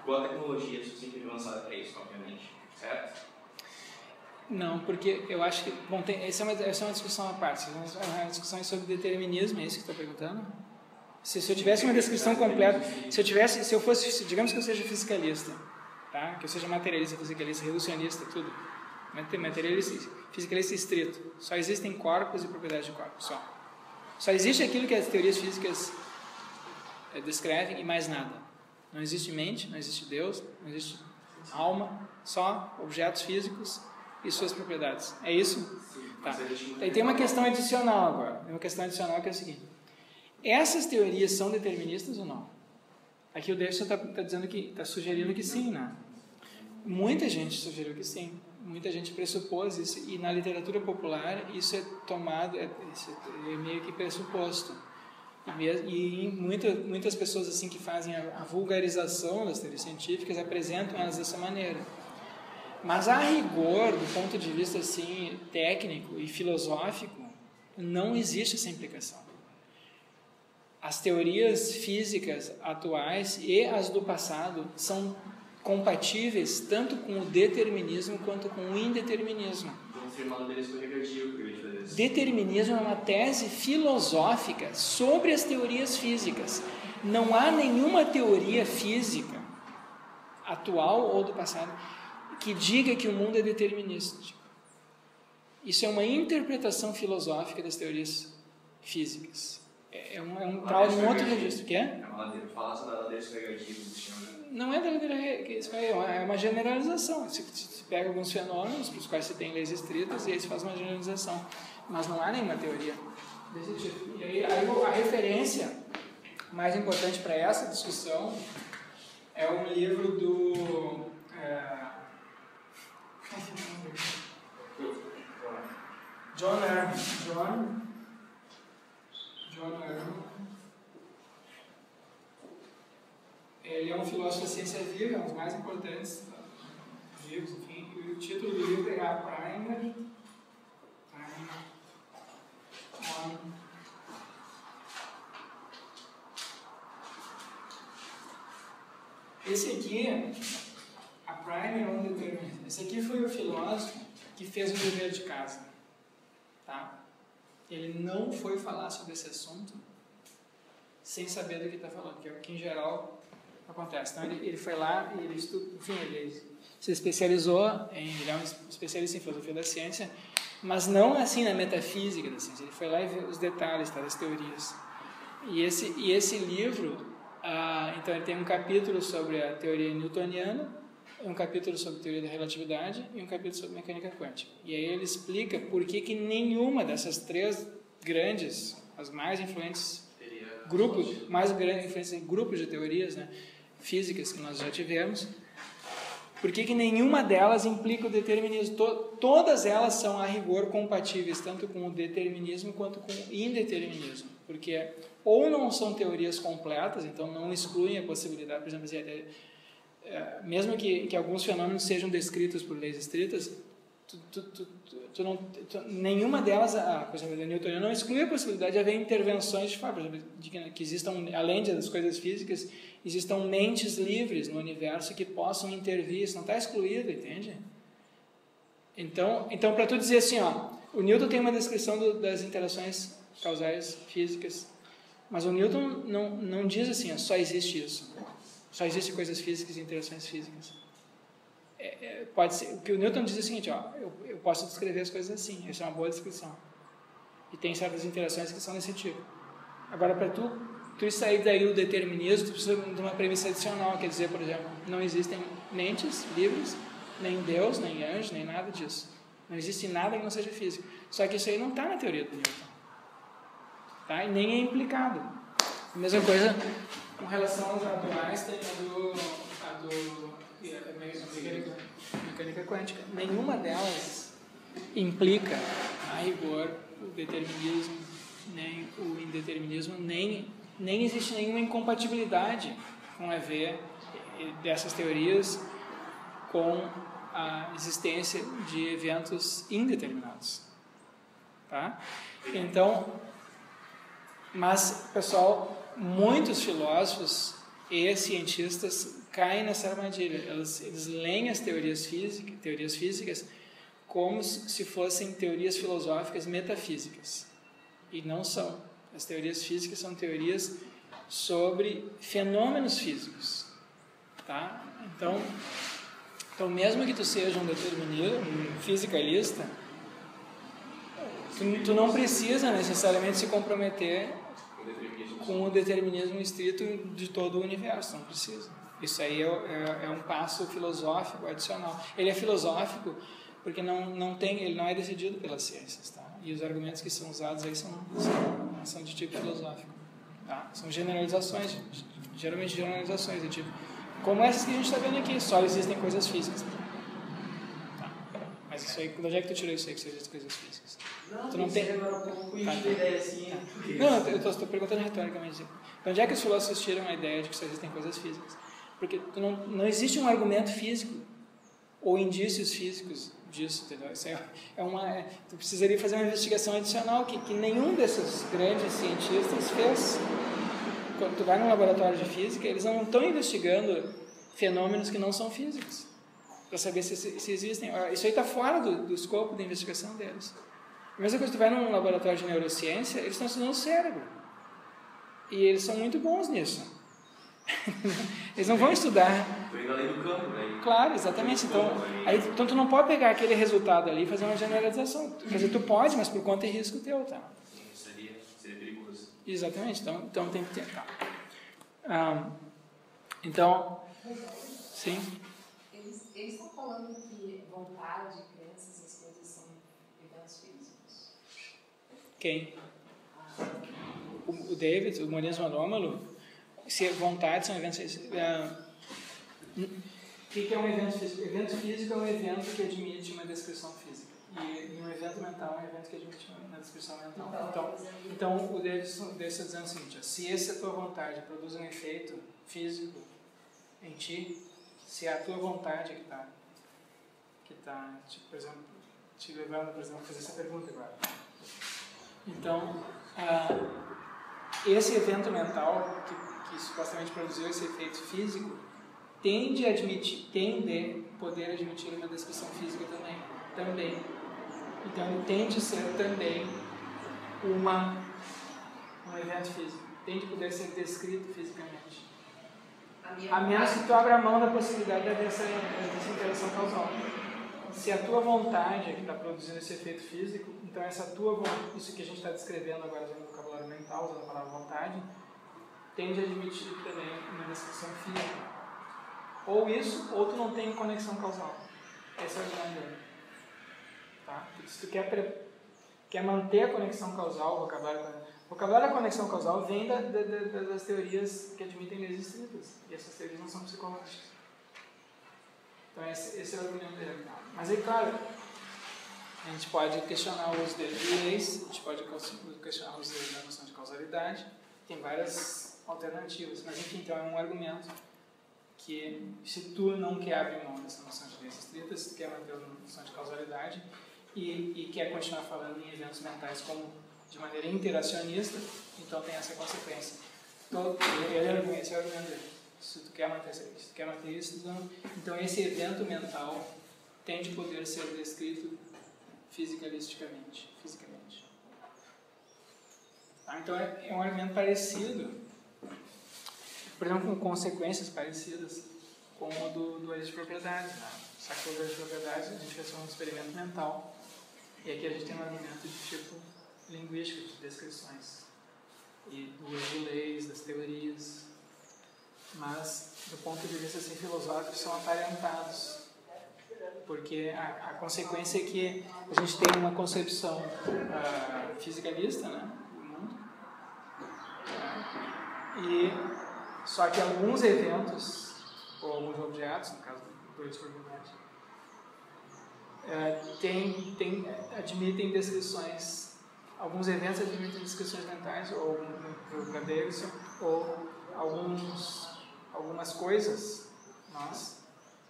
Speaker 4: Com a tecnologia sempre avançada para isso, obviamente, certo?
Speaker 1: Não, porque eu acho que... Bom, essa é uma discussão à parte. A discussão é sobre determinismo, é isso que você está perguntando? Se eu tivesse uma descrição completa... Se eu fosse... Digamos que eu seja fisicalista, tá? Que eu seja materialista, fisicalista, reducionista, tudo. Materialista, fisicalista estrito. Só existem corpos e propriedades de corpos, só. Só existe aquilo que as teorias físicas descrevem e mais nada. Não existe mente, não existe Deus, não existe alma, só objetos físicos e suas propriedades. É isso? Tá. E tem uma questão adicional agora. Tem uma questão adicional que é a seguinte. Essas teorias são deterministas ou não? Aqui o Davidson está dizendo que, está sugerindo que sim, né? Muita gente sugeriu que sim. Muita gente pressupôs isso. E na literatura popular isso é tomado, é meio que pressuposto. E muitas pessoas assim que fazem a vulgarização das teorias científicas apresentam elas dessa maneira. Mas a rigor, do ponto de vista assim técnico e filosófico, não existe essa implicação. As teorias físicas atuais e as do passado são compatíveis tanto com o determinismo quanto com o indeterminismo. Determinismo é uma tese filosófica sobre as teorias físicas. Não há nenhuma teoria física atual ou do passado que diga que o mundo é determinístico. Isso é uma interpretação filosófica das teorias físicas. É um outro registro. Que é?
Speaker 4: Falar sobre a ladeira escorregadia do chão.
Speaker 1: Não é da ladeira escorregadia, é uma generalização. Se pega alguns fenômenos para os quais se tem leis estritas e aí se faz uma generalização. Mas não há nenhuma teoria desse tipo. E aí a referência mais importante para essa discussão é um livro do... John Ehrman. Ele é um filósofo da ciência viva, um dos mais importantes vivos, enfim. E o título do livro é A Primer on... Esse aqui, A Primer on Determinism. Esse aqui foi o filósofo que fez o dever de casa, tá? Ele não foi falar sobre esse assunto sem saber do que está falando, que é o que em geral acontece. Então ele foi lá e ele se especializou ele é um especialista em filosofia da ciência, mas não assim na metafísica da ciência. Ele foi lá e viu os detalhes, tá, das teorias. E esse livro, então ele tem um capítulo sobre a teoria newtoniana, um capítulo sobre teoria da relatividade e um capítulo sobre mecânica quântica. E aí ele explica por que nenhuma dessas três grandes, as mais influentes grupos de teorias, né, físicas que nós já tivemos, por que nenhuma delas implica o determinismo. Todas elas são a rigor compatíveis tanto com o determinismo quanto com o indeterminismo, porque ou não são teorias completas, então não excluem a possibilidade, por exemplo, mesmo que alguns fenômenos sejam descritos por leis estritas, nenhuma delas, por exemplo, a newtoniana não exclui a possibilidade de haver intervenções de fora, por exemplo, que existam, além das coisas físicas, existam mentes livres no universo que possam intervir. Isso não está excluído, entende? Então para tu dizer assim, o Newton tem uma descrição das interações causais físicas, mas o Newton não diz assim, só existe isso. Só existem coisas físicas e interações físicas. Pode ser, o que o Newton diz é o seguinte, eu posso descrever as coisas assim, isso é uma boa descrição. E tem certas interações que são desse tipo. Agora, para tu sair daí do determinismo, tu precisa de uma premissa adicional, quer dizer, por exemplo, não existem mentes livres, nem Deus, nem anjo, nem nada disso. Não existe nada que não seja físico. Só que isso aí não está na teoria do Newton. Tá? E nem é implicado. A mesma coisa com relação aos atuais, tem a do mecânica quântica. Nenhuma delas implica, a rigor, o determinismo, nem o indeterminismo, nem existe nenhuma incompatibilidade com a ver dessas teorias com a existência de eventos indeterminados. Tá? Então, mas, pessoal, muitos filósofos e cientistas caem nessa armadilha. Eles leem as teorias físicas como se fossem teorias filosóficas metafísicas. E não são. As teorias físicas são teorias sobre fenômenos físicos. Tá? Então, mesmo que tu seja um fisicalista, tu não precisa necessariamente se comprometer com o determinismo estrito de todo o universo. Não precisa. Isso aí é um passo filosófico adicional. Ele é filosófico porque ele não é decidido pelas ciências, tá? E os argumentos que são usados aí são de tipo filosófico, tá? São generalizações, geralmente generalizações de tipo, como essas que a gente está vendo aqui, só existem coisas físicas. Tá? Mas isso aí, de onde é que tu tirou isso aí que só existem coisas físicas? Tu não tem
Speaker 4: agora um pouco ideia assim.
Speaker 1: Não, eu estou perguntando retoricamente. De onde é que os filósofos tiram a ideia de que só existem coisas físicas? Porque não existe um argumento físico ou indícios físicos disso, entendeu? Isso tu precisaria fazer uma investigação adicional que nenhum desses grandes cientistas fez. Quando tu vai num laboratório de física, eles não estão investigando fenômenos que não são físicos para saber se existem. Isso aí está fora do escopo da investigação deles. A mesma coisa, tu vai num laboratório de neurociência, eles estão estudando o cérebro. E eles são muito bons nisso. Eles não vão estudar.
Speaker 4: Estou indo além do campo, né?
Speaker 1: Claro, exatamente. Então tu não pode pegar aquele resultado ali e fazer uma generalização. Quer dizer, tu pode, mas por conta e risco teu, tá?
Speaker 4: Seria perigoso.
Speaker 1: Exatamente. Então tem que ter. Tá. Então, sim.
Speaker 5: Eles estão falando que vontade, crenças, essas coisas são eventos físicos.
Speaker 1: Quem? O David, o monismo anômalo. Se vontade são eventos físicos. O que é um evento físico? Evento físico é um evento que admite uma descrição física. E um evento mental é um evento que admite uma descrição mental. Então o David está dizendo o seguinte: se essa tua vontade produz um efeito físico em ti, se é a tua vontade que está tipo, por exemplo, te levando, por exemplo, a fazer essa pergunta agora. Então, esse evento mental que supostamente produziu esse efeito físico tende a poder admitir uma descrição física também. Então ele tende a ser também um evento físico, tende a poder ser descrito fisicamente, a menos que tu abra a mão da possibilidade dessa interação causal. Se a tua vontade é que está produzindo esse efeito físico, então isso que a gente está descrevendo agora usando o vocabulário mental, usando a palavra vontade, tende a admitir também uma descrição física. Ou isso, ou tu não tem conexão causal. Esse é o grande. Tá? Se tu quer manter a conexão causal, o vocabulário da conexão causal vem das teorias que admitem leis estritas. E essas teorias não são psicológicas. Então esse é o argumento dele. Mas aí, claro, a gente pode questionar o uso de leis, a gente pode questionar o uso da noção de causalidade, tem várias alternativas, mas enfim, então é um argumento que se tu não quer abrir mão dessa noção de leis estritas, se tu quer manter a noção de causalidade e quer continuar falando em eventos mentais como de maneira interacionista, então tem essa consequência. Esse é o argumento dele. Se tu quer manter isso, então esse evento mental tem de poder ser descrito fisicamente. Tá? Então é um argumento parecido, por exemplo, com consequências parecidas com o do eixo de propriedade. Né? Só que o eixo de propriedade a gente fez um experimento mental, e aqui a gente tem um argumento de tipo linguístico, de descrições, e do uso de leis, das teorias, mas do ponto de vista assim, filosófico são aparentados, porque a consequência é que a gente tem uma concepção fisicalista, né, do mundo, e só que alguns eventos ou alguns objetos, no caso do eixo de propriedade, admitem descrições, alguns eventos admitem descrições mentais, ou no Davidson, ou algumas coisas,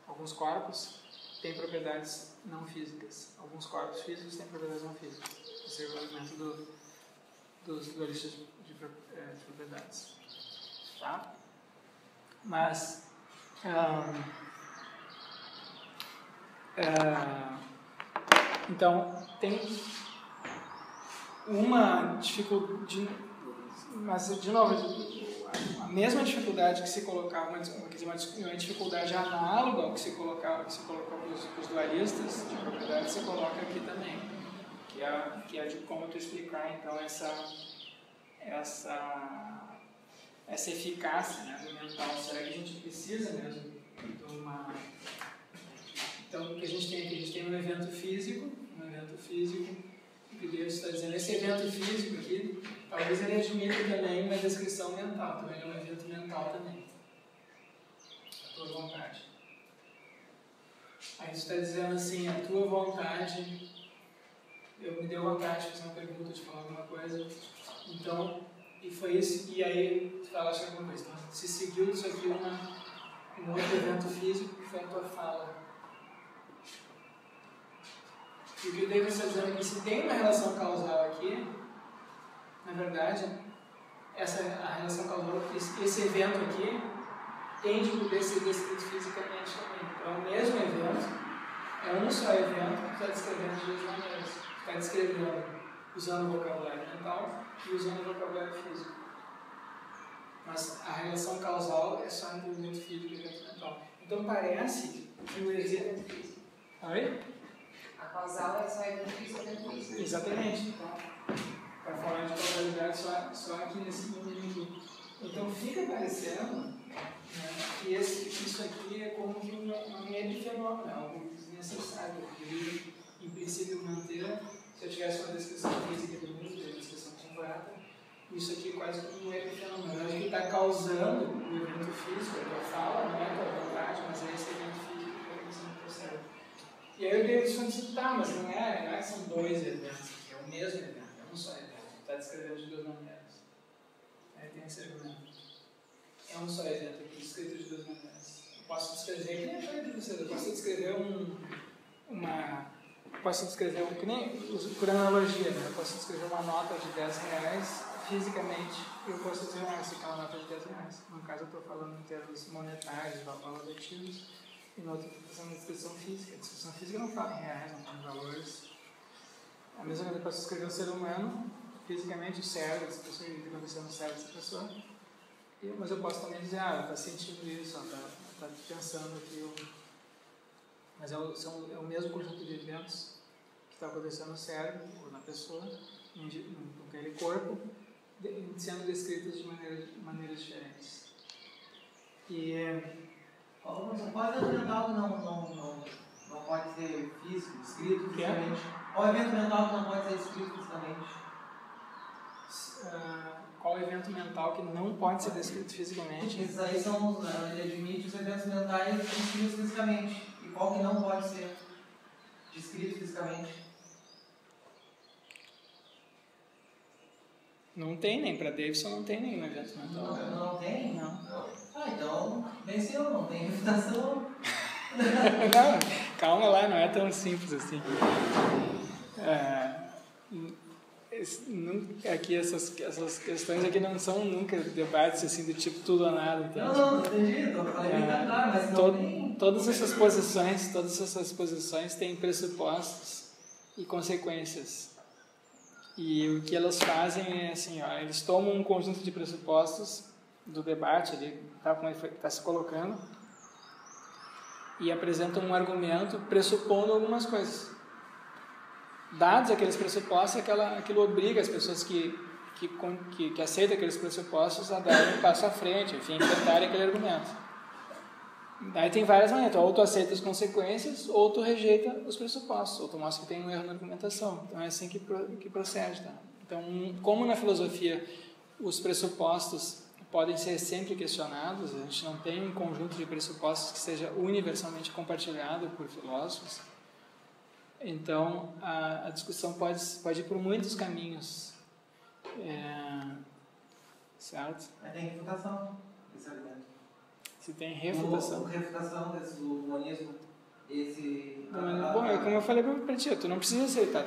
Speaker 1: alguns corpos têm propriedades não físicas, alguns corpos físicos têm propriedades não físicas. Esse é o argumento dos dualistas de propriedades. Tá? Mas Então, tem uma dificuldade, mas, de novo, a mesma dificuldade que se colocava, uma dificuldade análoga ao que se colocou para os dualistas de propriedade, se coloca aqui também, que é de como tu explicar, então, essa eficácia, né, do mental. Será que a gente precisa mesmo de uma... Então, o que a gente tem aqui? A gente tem um evento físico, que Deus está dizendo, esse evento físico aqui, talvez ele admita também uma descrição mental, também é um evento mental também. A tua vontade. Aí você está dizendo assim, a tua vontade, me deu vontade de fazer uma pergunta, de falar alguma coisa, então, e foi isso, e aí tu falaste alguma coisa. Então, se seguiu disso aqui um outro evento físico, que foi a tua fala. E o que o David está dizendo aqui, se tem uma relação causal aqui, na verdade, a relação causal, esse evento aqui, tem de poder ser descrito fisicamente também. Então, é o mesmo evento, é um só evento que está descrevendo de duas maneiras. Está descrevendo usando o vocabulário mental e usando o vocabulário físico. Mas a relação causal é só entre o evento físico e o evento mental. Então, parece que o evento físico... Oi?
Speaker 5: A causal é só evento físico e evento físico.
Speaker 1: Exatamente. Então, para falar de causalidade só aqui nesse nível aqui. Então fica parecendo, né, que isso aqui é como que um epifenômeno, é algo desnecessário. Eu poderia, em princípio, manter, se eu tivesse uma descrição física do mundo, uma descrição completa, isso aqui é quase como um epifenômeno. Eu acho que está causando o evento físico, a tua fala, não é a tua vontade, mas é esse evento físico que você não percebe. E aí eu dei isso e tá, mas não é que são dois eventos, é o mesmo evento, é um só evento, está descrevendo de duas maneiras. Aí tem esse argumento. É um só evento aqui, descrito de duas maneiras. Eu posso descrever, que nem eu falei para vocês, eu posso descrever que nem por analogia, né? Eu posso descrever uma nota de R$10 fisicamente, e eu posso dizer, essa aqui é uma nota de R$10. No caso, eu estou falando em termos monetários, valores ativos. E no outro, estou fazendo uma descrição física. A descrição física não fala em reais, não fala em valores. A mesma coisa, eu posso escrever um ser humano, fisicamente, o cérebro dessa pessoa, o que está acontecendo no cérebro dessa pessoa. Mas eu posso também dizer, ela está sentindo isso, ela está pensando aquilo. Mas é o mesmo conjunto de eventos que está acontecendo no cérebro, ou na pessoa, naquele corpo, sendo descritos de maneiras diferentes.
Speaker 6: Qual evento mental que não pode ser físico, descrito fisicamente? Qual evento mental que não pode ser descrito fisicamente?
Speaker 1: Qual evento mental que não pode ser descrito fisicamente?
Speaker 6: Esses aí são, ele admite os eventos mentais descritos fisicamente. E qual que não pode ser descrito fisicamente?
Speaker 1: Não tem, nem para Davidson não tem nenhum evento mental.
Speaker 6: Não tem?
Speaker 1: Não.
Speaker 6: Então venceu, não tem refutação.
Speaker 1: Não, calma lá, não é tão simples assim. Aqui essas questões aqui não são nunca debates assim do tipo tudo ou nada. Entende?
Speaker 6: Não, entendi, eu falei bem claro, mas não tem.
Speaker 1: Todas essas posições têm pressupostos e consequências. E o que elas fazem é assim, eles tomam um conjunto de pressupostos do debate ali, como ele está se colocando, e apresentam um argumento pressupondo algumas coisas. Dados aqueles pressupostos, aquilo obriga as pessoas que aceitam aqueles pressupostos a darem um passo à frente, enfim, enfrentarem aquele argumento. Daí tem várias maneiras, ou tu aceita as consequências, ou tu rejeita os pressupostos, ou tu mostra que tem um erro na argumentação. Então é assim que procede. Tá? Então, como na filosofia os pressupostos podem ser sempre questionados, a gente não tem um conjunto de pressupostos que seja universalmente compartilhado por filósofos, então a discussão pode ir por muitos caminhos. Certo?
Speaker 6: Mas tem refutação desse argumento.
Speaker 1: Se tem refutação.
Speaker 6: Refutação do humanismo, esse...
Speaker 1: Bom, como eu falei para ti, tu não precisa aceitar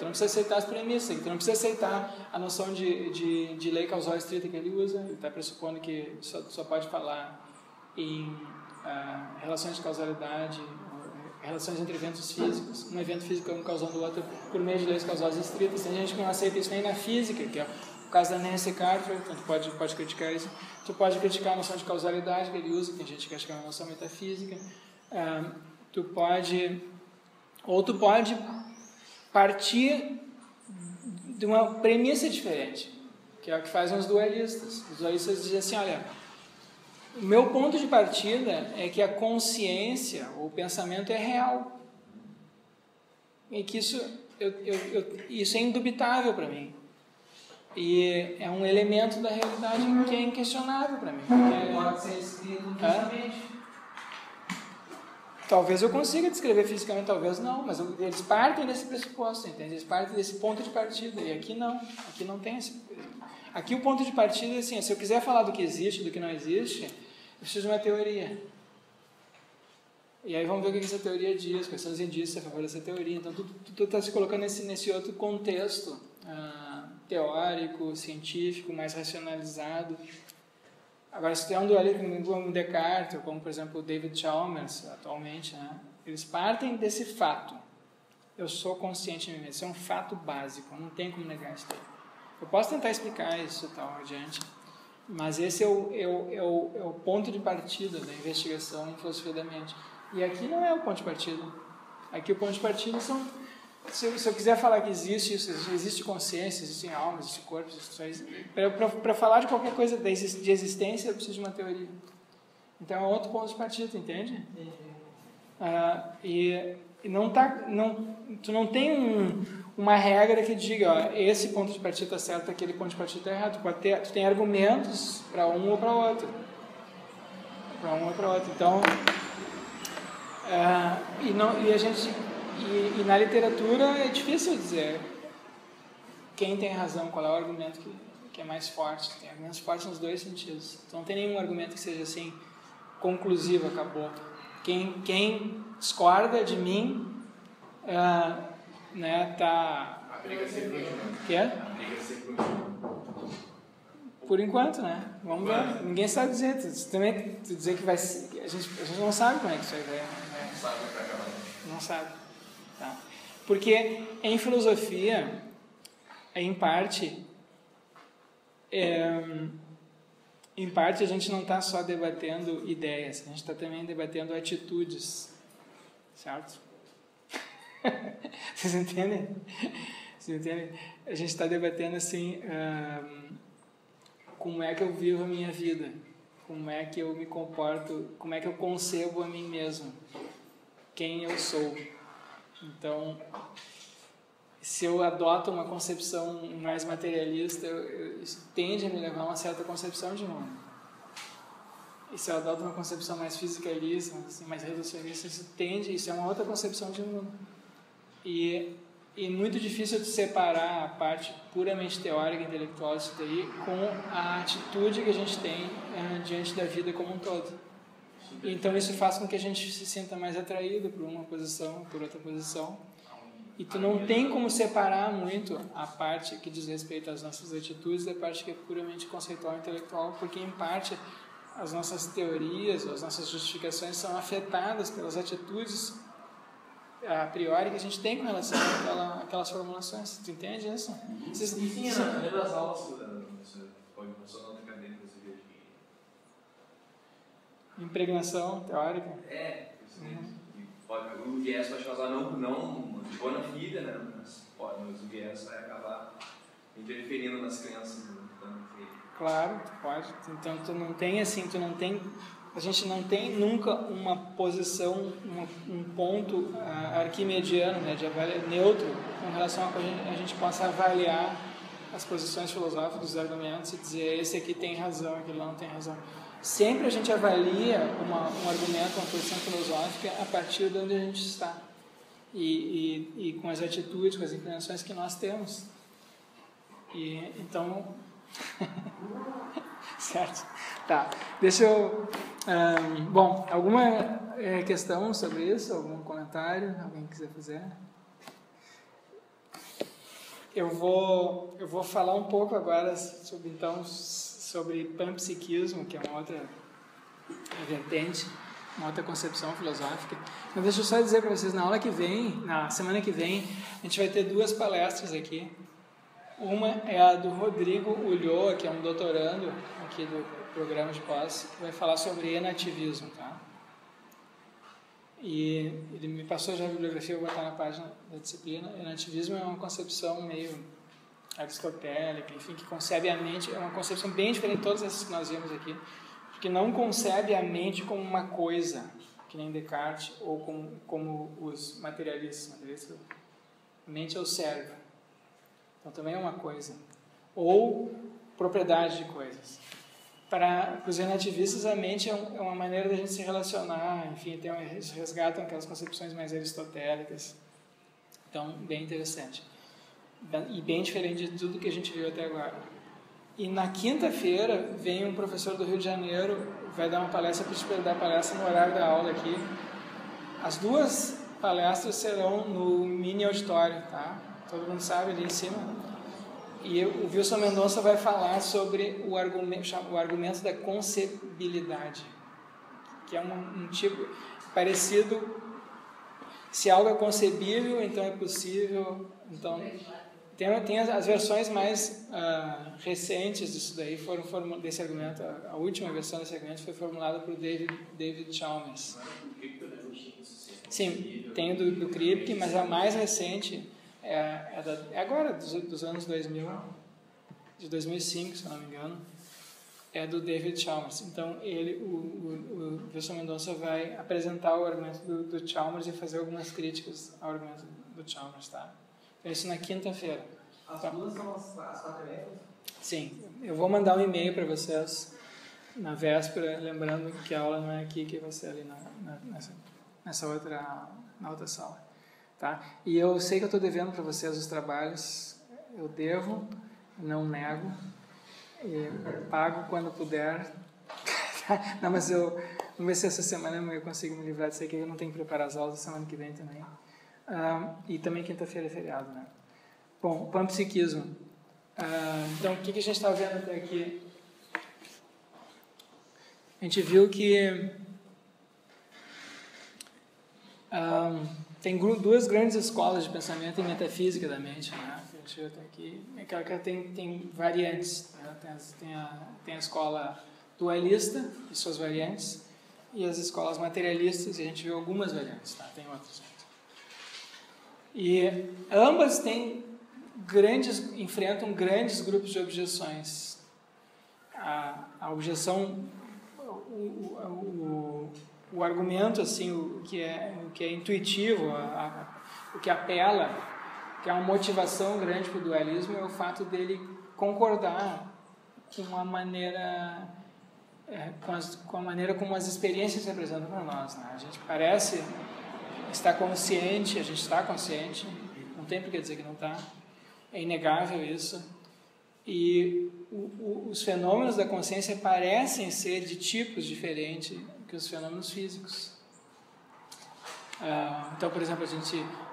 Speaker 1: as premissas, tu não precisa aceitar a noção de lei causal estrita que ele usa, ele está pressupondo que só pode falar em relações de causalidade, relações entre eventos físicos, um evento físico causando o outro por meio de leis causais estritas. Tem gente que não aceita isso nem na física, que é o caso da Nancy Cartwright, então tu pode criticar isso. Tu pode criticar a noção de causalidade que ele usa, tem gente que acha que é uma noção metafísica. Tu pode partir de uma premissa diferente, que é o que fazem os dualistas. Os dualistas dizem assim, olha, o meu ponto de partida é que a consciência, o pensamento é real. E que isso é indubitável para mim. E é um elemento da realidade que é inquestionável para mim.
Speaker 6: Pode ser escrito fisicamente.
Speaker 1: Talvez eu consiga descrever fisicamente, talvez não, mas eles partem desse pressuposto, entende? Eles partem desse ponto de partida, e aqui não tem esse... Aqui o ponto de partida é assim, se eu quiser falar do que existe, do que não existe, eu preciso de uma teoria. E aí vamos ver o que essa teoria diz, quais são os indícios a favor dessa teoria. Então tu está se colocando nesse outro contexto teórico, científico, mais racionalizado. Agora, se tem um dualista como Descartes, ou como, por exemplo, o David Chalmers, atualmente, né, eles partem desse fato. Eu sou consciente de mim mesmo. Isso é um fato básico, não tem como negar isso daí. Eu posso tentar explicar isso e tal adiante, mas esse é o ponto de partida da investigação em filosofia da mente. E aqui não é o ponto de partida. Aqui o ponto de partida são... Se eu quiser falar que existe isso, existe consciência, existem almas, existe corpo, para falar de qualquer coisa de existência, eu preciso de uma teoria. Então é outro ponto de partida, entende? Tu não tem uma regra que diga, ó, esse ponto de partida está certo, aquele ponto de partida está errado. Tu tem argumentos para um ou para outro. Então, E na literatura é difícil dizer quem tem razão, qual é o argumento que é mais forte. Tem argumentos fortes nos dois sentidos. Então não tem nenhum argumento que seja assim, conclusivo, acabou. Quem discorda de mim, tá...
Speaker 4: A briga sempre continua.
Speaker 1: Que é?
Speaker 4: A briga sempre continua.
Speaker 1: Por enquanto, né? Vamos ver. Ninguém sabe dizer. Tu dizer que vai ser... A gente não sabe como é que isso vai...
Speaker 4: Não sabe o que vai acabar.
Speaker 1: Não sabe. Tá? Porque em filosofia, em parte a gente não está só debatendo ideias, a gente está também debatendo atitudes, certo? Vocês entendem? A gente está debatendo assim, como é que eu vivo a minha vida, como é que eu me comporto, como é que eu concebo a mim mesmo, quem eu sou. Então, se eu adoto uma concepção mais materialista, isso tende a me levar a uma certa concepção de mundo. E se eu adoto uma concepção mais fisicalista, assim, mais reducionista, isso é uma outra concepção de mundo. E muito difícil de separar a parte puramente teórica e intelectual disso daí com a atitude que a gente tem diante da vida como um todo. Então isso faz com que a gente se sinta mais atraído por uma posição, por outra posição. E tu não tem como separar muito a parte que diz respeito às nossas atitudes da parte que é puramente conceitual e intelectual, porque em parte as nossas teorias, as nossas justificações são afetadas pelas atitudes a priori que a gente tem com relação àquelas formulações. Tu entende isso?
Speaker 4: Sim, nas aulas você pode funcionar na cadeira que você vê aqui.
Speaker 1: Impregnação teórica.
Speaker 4: O viés pode causar não de boa vida, né? Mas o viés vai acabar interferindo nas crianças.
Speaker 1: Claro, tu pode. Então a gente não tem nunca uma posição, um ponto arquimediano, né, neutro, com relação a que a gente possa avaliar as posições filosóficas, os argumentos e dizer esse aqui tem razão, aquele lá não tem razão. Sempre a gente avalia um argumento, uma posição filosófica a partir de onde a gente está e com as atitudes, com as inclinações que nós temos. E então, certo? Tá. Deixa eu. Bom, alguma questão sobre isso? Algum comentário? Alguém quiser fazer? Eu vou falar um pouco agora sobre panpsiquismo, que é uma outra vertente, uma outra concepção filosófica. Mas deixa eu só dizer para vocês, na semana que vem, a gente vai ter 2 palestras aqui. Uma é a do Rodrigo Ulloa, que é um doutorando aqui do programa de pós, que vai falar sobre enativismo, tá? E ele me passou já a bibliografia, eu vou botar na página da disciplina. Enativismo é uma concepção meio aristotélica, enfim, que concebe a mente, é uma concepção bem diferente de todas essas que nós vimos aqui, porque não concebe a mente como uma coisa, que nem Descartes, ou como os materialistas. A mente é o cérebro, então também é uma coisa, ou propriedade de coisas. Para os enativistas, a mente é uma maneira da gente se relacionar, enfim, eles resgatam aquelas concepções mais aristotélicas. Então, bem interessante. E bem diferente de tudo que a gente viu até agora. E na quinta-feira, vem um professor do Rio de Janeiro, vai dar uma palestra, para dar palestra no horário da aula aqui. As 2 palestras serão no mini auditório, tá? Todo mundo sabe, ali em cima. E o Wilson Mendonça vai falar sobre o argumento da concebilidade, que é um tipo parecido. Se algo é concebível, então é possível. Então, tem as versões mais recentes disso daí, desse argumento. A última versão desse argumento foi formulada por David Chalmers. Sim, tem o do Kripke, mas a mais recente é agora, dos anos 2000, de 2005, se não me engano, é do David Chalmers. Então, o Wilson Mendonça vai apresentar o argumento do Chalmers e fazer algumas críticas ao argumento do Chalmers, tá? Então, isso na quinta-feira.
Speaker 6: As 2 são as 4h30?
Speaker 1: Sim, eu vou mandar um e-mail para vocês na véspera, lembrando que a aula não é aqui, que vai ser ali na outra sala. Tá? E eu sei que eu estou devendo para vocês os trabalhos, eu devo, não nego, e pago quando puder. Não, mas vamos ver se essa semana eu consigo me livrar disso aí, que eu não tenho que preparar as aulas, semana que vem também. E também quinta-feira é feriado, né? Bom, panpsiquismo. Então, o que a gente está vendo até aqui? A gente viu que tem 2 grandes escolas de pensamento em metafísica da mente, né? A gente viu até aqui. Tem variantes, né? Tem a escola dualista e suas variantes, e as escolas materialistas, e a gente viu algumas variantes, tá? Tem outras. E ambas enfrentam grandes grupos de objeções. A objeção, o argumento, assim, o que é intuitivo, o que apela, que é uma motivação grande para o dualismo, é o fato dele concordar com a maneira como as experiências se apresentam para nós, né? A gente parece estar consciente, a gente está consciente, não tem por que dizer que não está, é inegável isso, e os fenômenos da consciência parecem ser de tipos diferentes que os fenômenos físicos. Então, por exemplo,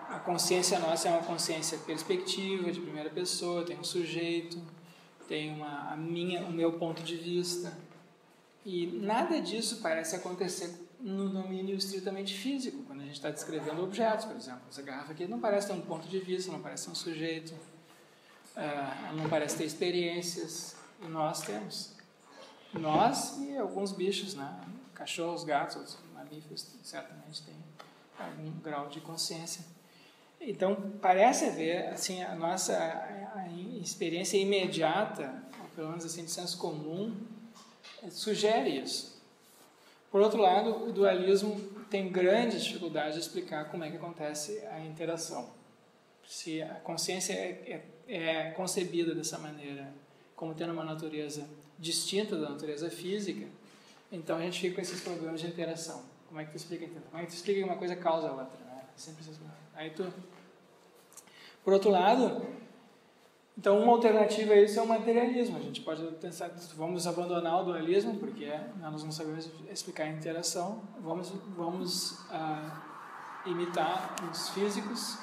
Speaker 1: a consciência nossa é uma consciência perspectiva, de primeira pessoa, tem um sujeito, tem o meu ponto de vista, e nada disso parece acontecer no domínio estritamente físico, quando a gente está descrevendo objetos, por exemplo. Essa garrafa aqui não parece ter um ponto de vista, não parece ter um sujeito, não parece ter experiências, e nós temos. Nós e alguns bichos, né? Cachorros, gatos, mamíferos, certamente têm algum grau de consciência. Então, parece haver, assim, a nossa experiência imediata, ou pelo menos assim, de senso comum, sugere isso. Por outro lado, o dualismo tem grandes dificuldades de explicar como é que acontece a interação. Se a consciência é concebida dessa maneira, como tendo uma natureza distinta da natureza física, então a gente fica com esses problemas de interação. Como é que tu explica? Como é que tu explica que uma coisa causa a outra? Né? Sempre Por outro lado, então uma alternativa a isso é o materialismo. A gente pode pensar, vamos abandonar o dualismo, porque nós não sabemos explicar a interação, vamos imitar os físicos,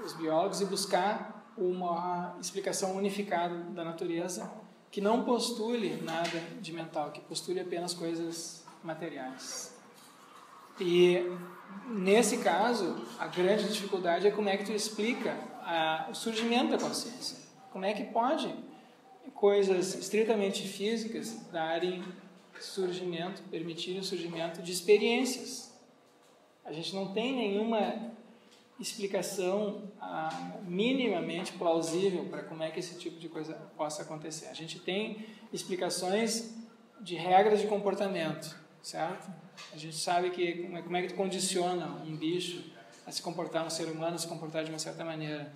Speaker 1: os biólogos, e buscar uma explicação unificada da natureza que não postule nada de mental, que postule apenas coisas materiais. E nesse caso, a grande dificuldade é como é que tu explica o surgimento da consciência. Como é que pode coisas estritamente físicas darem surgimento, permitirem o surgimento de experiências. A gente não tem nenhuma explicação minimamente plausível para como é que esse tipo de coisa possa acontecer. A gente tem explicações de regras de comportamento, certo? A gente sabe que como é que tu condiciona um bicho a se comportar, um ser humano a se comportar de uma certa maneira.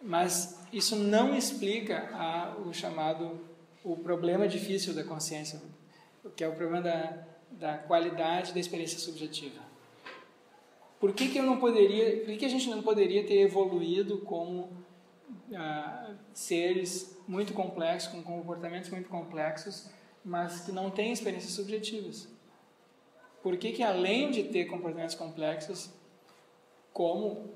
Speaker 1: Mas isso não explica o problema difícil da consciência, que é o problema da qualidade da experiência subjetiva. Por que a gente não poderia ter evoluído como seres muito complexos, com comportamentos muito complexos, mas que não têm experiências subjetivas? Por que além de ter comportamentos complexos, como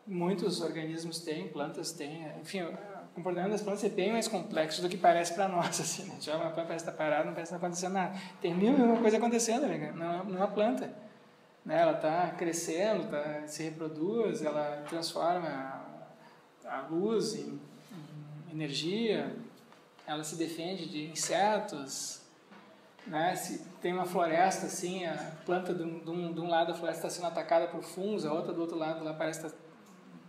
Speaker 1: muitos organismos têm, plantas têm, enfim, o comportamento das plantas é bem mais complexo do que parece para nós, assim, né? Já uma planta parece estar parada, não parece estar acontecendo nada. Tem mil e uma coisa acontecendo, né, numa planta. Né? Ela está crescendo, se reproduz, ela transforma a luz em energia, ela se defende de insetos, né? Se tem uma floresta assim, a planta de um lado da floresta está sendo atacada por fungos, a outra do outro lado lá parece que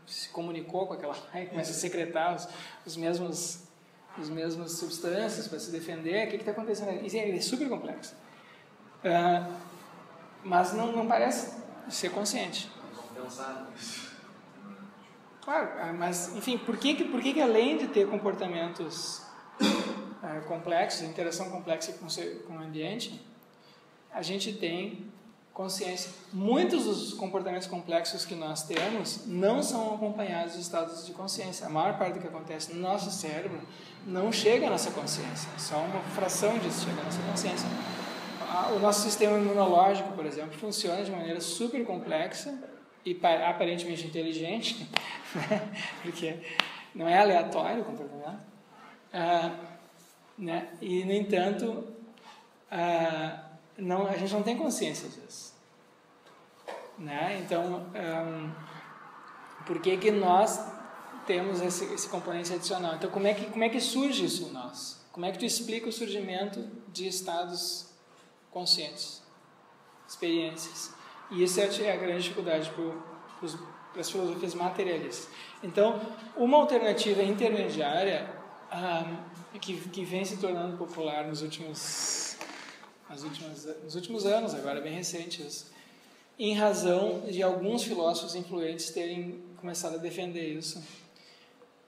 Speaker 1: se comunicou com aquela e começa a secretar os mesmos substâncias para se defender. O que está acontecendo? Isso é super complexo. Mas não parece ser consciente.
Speaker 4: Pensar.
Speaker 1: Claro, mas enfim, por que além de ter comportamentos complexos, interação complexa com o ambiente, a gente tem consciência? Muitos dos comportamentos complexos que nós temos não são acompanhados de estados de consciência. A maior parte do que acontece no nosso cérebro não chega à nossa consciência, só uma fração disso chega à nossa consciência. O nosso sistema imunológico, por exemplo, funciona de maneira super complexa e aparentemente inteligente, né? Porque não é aleatório o comportamento, né? E, no entanto, a gente não tem consciência disso, né? Então, por que nós temos esse componente adicional? Então, como é que surge isso em nós? Como é que tu explica o surgimento de estados conscientes, experiências? E isso é a grande dificuldade para as filosofias materialistas. Então, uma alternativa intermediária que vem se tornando popular nos últimos anos, agora bem recentes, em razão de alguns filósofos influentes terem começado a defender isso,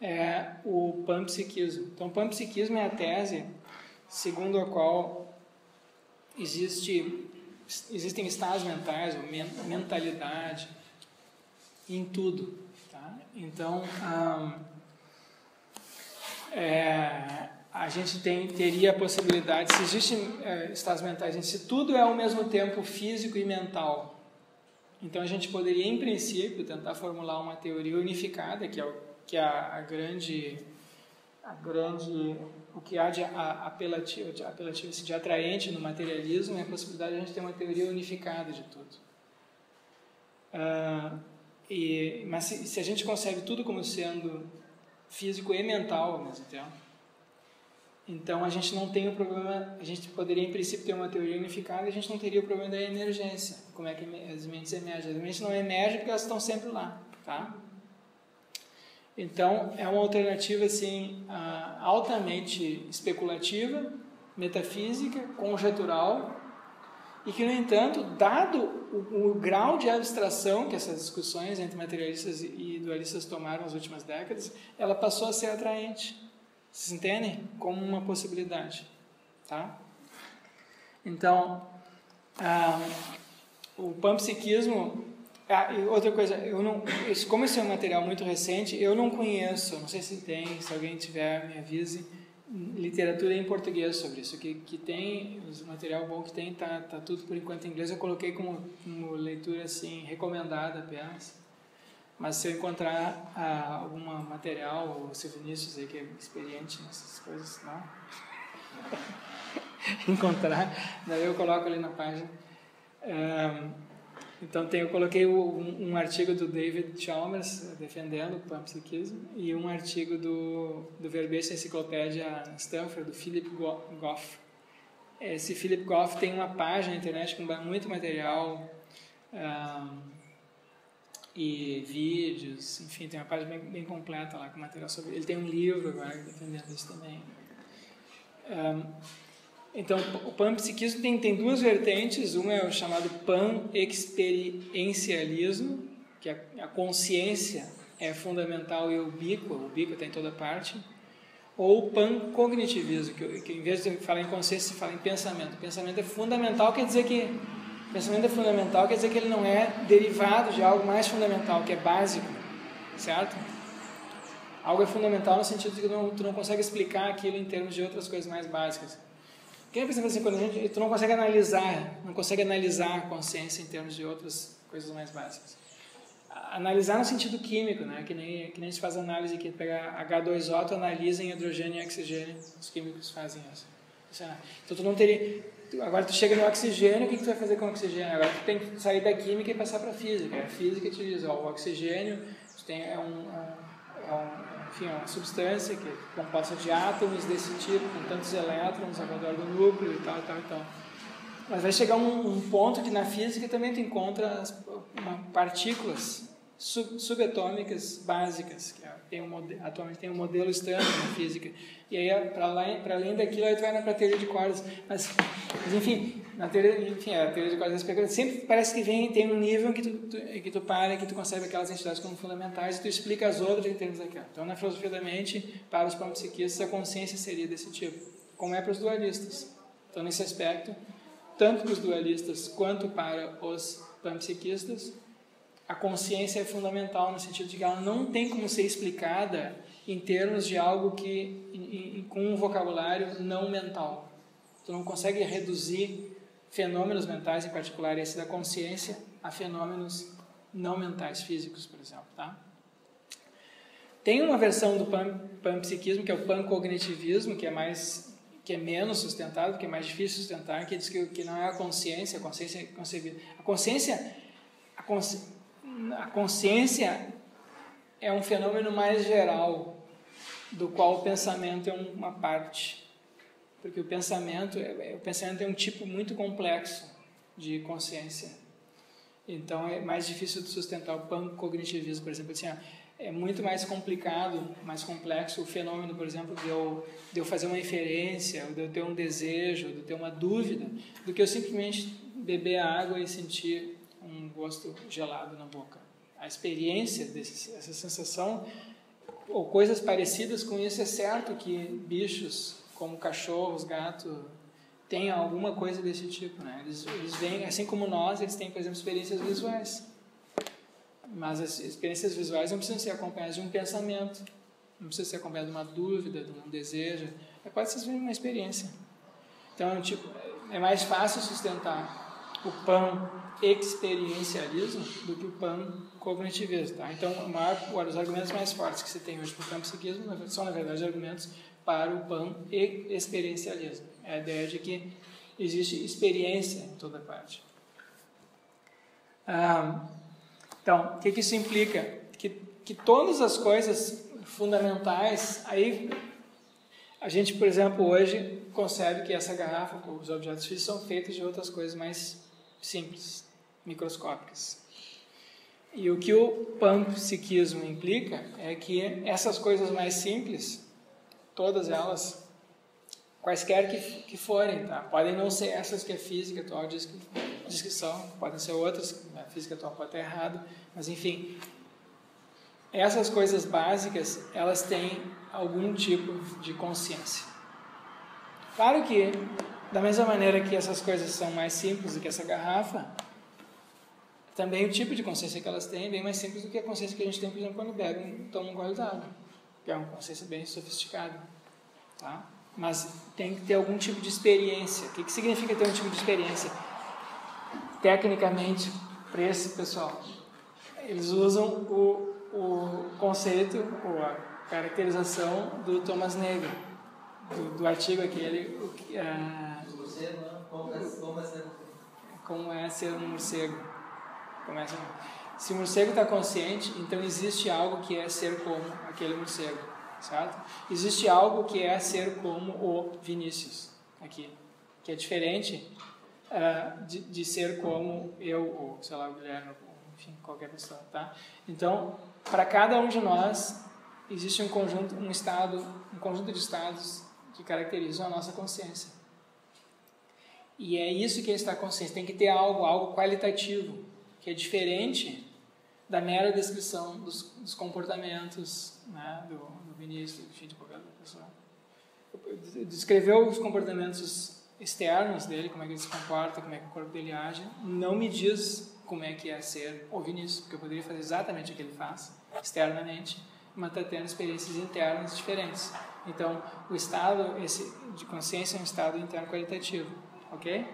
Speaker 1: é o panpsiquismo. Então, o panpsiquismo é a tese segundo a qual existem estados mentais, ou mentalidade, em tudo. Tá? Então, a gente teria a possibilidade, se existem estados mentais, se tudo é ao mesmo tempo físico e mental, então a gente poderia, em princípio, tentar formular uma teoria unificada, que a grande o que há de apelativo, de atraente no materialismo é a possibilidade de a gente ter uma teoria unificada de tudo. Mas se a gente concebe tudo como sendo físico e mental ao mesmo tempo, então a gente não tem o problema, a gente poderia em princípio ter uma teoria unificada e a gente não teria o problema da emergência. Como é que as mentes emergem? As mentes não emergem porque elas estão sempre lá, tá? Então é uma alternativa assim, altamente especulativa, metafísica, conjetural, e que, no entanto, dado o grau de abstração que essas discussões entre materialistas e dualistas tomaram nas últimas décadas, ela passou a ser atraente. Vocês entendem? Como uma possibilidade. Tá? Então, o panpsiquismo... outra coisa, como esse é um material muito recente, eu não conheço, não sei se tem, se alguém tiver, me avise, literatura em português sobre isso. Que tem, o material bom que tem, tá tudo por enquanto em inglês. Eu coloquei como leitura assim, recomendada apenas. Mas se eu encontrar algum material, o Silvio Vinícius aí, que é experiente nessas coisas, não? Encontrar, daí eu coloco ali na página. Então eu coloquei um artigo do David Chalmers defendendo o panpsiquismo e um artigo do Verbete Enciclopédia Stanford, do Philip Goff. Esse Philip Goff tem uma página na internet com muito material e vídeos, enfim, tem uma página bem completa lá com material sobre ele. Tem um livro agora defendendo isso também. Então, o panpsiquismo tem duas vertentes. Uma é o chamado pan-experiencialismo, que a consciência é fundamental e ubíqua está em toda parte. Ou o pan-cognitivismo, que em vez de falar em consciência, se fala em pensamento. Pensamento é fundamental, quer dizer que ele não é derivado de algo mais fundamental, que é básico, certo? Algo é fundamental no sentido de que tu não consegue explicar aquilo em termos de outras coisas mais básicas. Por exemplo, assim, quando tu não consegue analisar a consciência em termos de outras coisas mais básicas. Analisar no sentido químico, né? Que nem se faz análise que pega H2O, tu analisa em hidrogênio e oxigênio, os químicos fazem isso. Então tu não teria... Agora tu chega no oxigênio, o que tu vai fazer com o oxigênio? Agora tu tem que sair da química e passar para a física. A física te diz, o oxigênio é uma substância que é composta de átomos desse tipo, com tantos elétrons ao redor do núcleo e tal. Mas vai chegar um ponto que na física também tu encontra partículas subatômicas básicas, que atualmente tem um modelo standard na física. E aí, para além daquilo, aí tu vai para a teoria de cordas. Mas enfim, a teoria de cordas sempre parece que tem um nível que tu para, que tu concebe aquelas entidades como fundamentais e tu explica as outras em termos daquela. Então, na filosofia da mente, para os panpsiquistas, a consciência seria desse tipo, como é para os dualistas. Então, nesse aspecto, tanto para os dualistas quanto para os panpsiquistas, a consciência é fundamental no sentido de que ela não tem como ser explicada em termos de algo com um vocabulário não mental. Tu não consegue reduzir fenômenos mentais, em particular esse da consciência, a fenômenos não mentais, físicos, por exemplo. Tá? Tem uma versão do panpsiquismo, que é o pancognitivismo, que é menos sustentado, que é mais difícil de sustentar, que diz que não é a consciência é concebida. A consciência é um fenômeno mais geral, do qual o pensamento é uma parte. Porque o pensamento é um tipo muito complexo de consciência. Então é mais difícil de sustentar o pancognitivismo, por exemplo. Assim, é muito mais complicado, mais complexo o fenômeno, por exemplo, de eu fazer uma inferência, de eu ter um desejo, de eu ter uma dúvida, do que eu simplesmente beber a água e sentir um gosto gelado na boca. A experiência essa sensação, ou coisas parecidas com isso, é certo que bichos como cachorros, gatos, têm alguma coisa desse tipo, né? Eles vêm, assim como nós, eles têm, por exemplo, experiências visuais. Mas as experiências visuais não precisam ser acompanhadas de um pensamento, não precisa ser acompanhadas de uma dúvida, de um desejo. Pode ser uma experiência. Então, é mais fácil sustentar o pan-experiencialismo do que o pan-cognitivismo. Tá? Então, os argumentos mais fortes que se tem hoje para o panpsiquismo são, na verdade, argumentos para o pan-experiencialismo. É a ideia de que existe experiência em toda parte. Então, o que isso implica? Que todas as coisas fundamentais, aí a gente, por exemplo, hoje concebe que essa garrafa, os objetos físicos, são feitos de outras coisas mais simples, microscópicas. E o que o panpsiquismo implica é que essas coisas mais simples, todas elas, quaisquer que forem, tá? Podem não ser essas que a física atual diz que são, podem ser outras, a física atual pode estar errada, mas enfim, essas coisas básicas, elas têm algum tipo de consciência. Claro que, da mesma maneira que essas coisas são mais simples do que essa garrafa, também o tipo de consciência que elas têm é bem mais simples do que a consciência que a gente tem, por exemplo, quando toma um gole d'água, que é uma consciência bem sofisticada, tá? Mas tem que ter algum tipo de experiência. O que significa ter um tipo de experiência? Tecnicamente, para esse pessoal, eles usam o conceito, ou a caracterização do Thomas Nagel, do artigo aquele... como é ser um morcego. Se o morcego está consciente, então existe algo que é ser como aquele morcego, certo? Existe algo que é ser como o Vinícius, aqui, que é diferente de ser como eu, ou sei lá, o Guilherme, enfim, qualquer pessoa, tá? Então, para cada um de nós, existe um conjunto de estados que caracterizam a nossa consciência. E é isso que é estar consciente. Tem que ter algo qualitativo, que é diferente da mera descrição dos comportamentos, né, do Vinícius, enfim, de qualquer outra pessoa. Descreveu os comportamentos externos dele, como é que ele se comporta, como é que o corpo dele age, não me diz como é que é ser o Vinícius, porque eu poderia fazer exatamente o que ele faz, externamente, mas está tendo experiências internas diferentes. Então, o estado de consciência é um estado interno qualitativo, ok?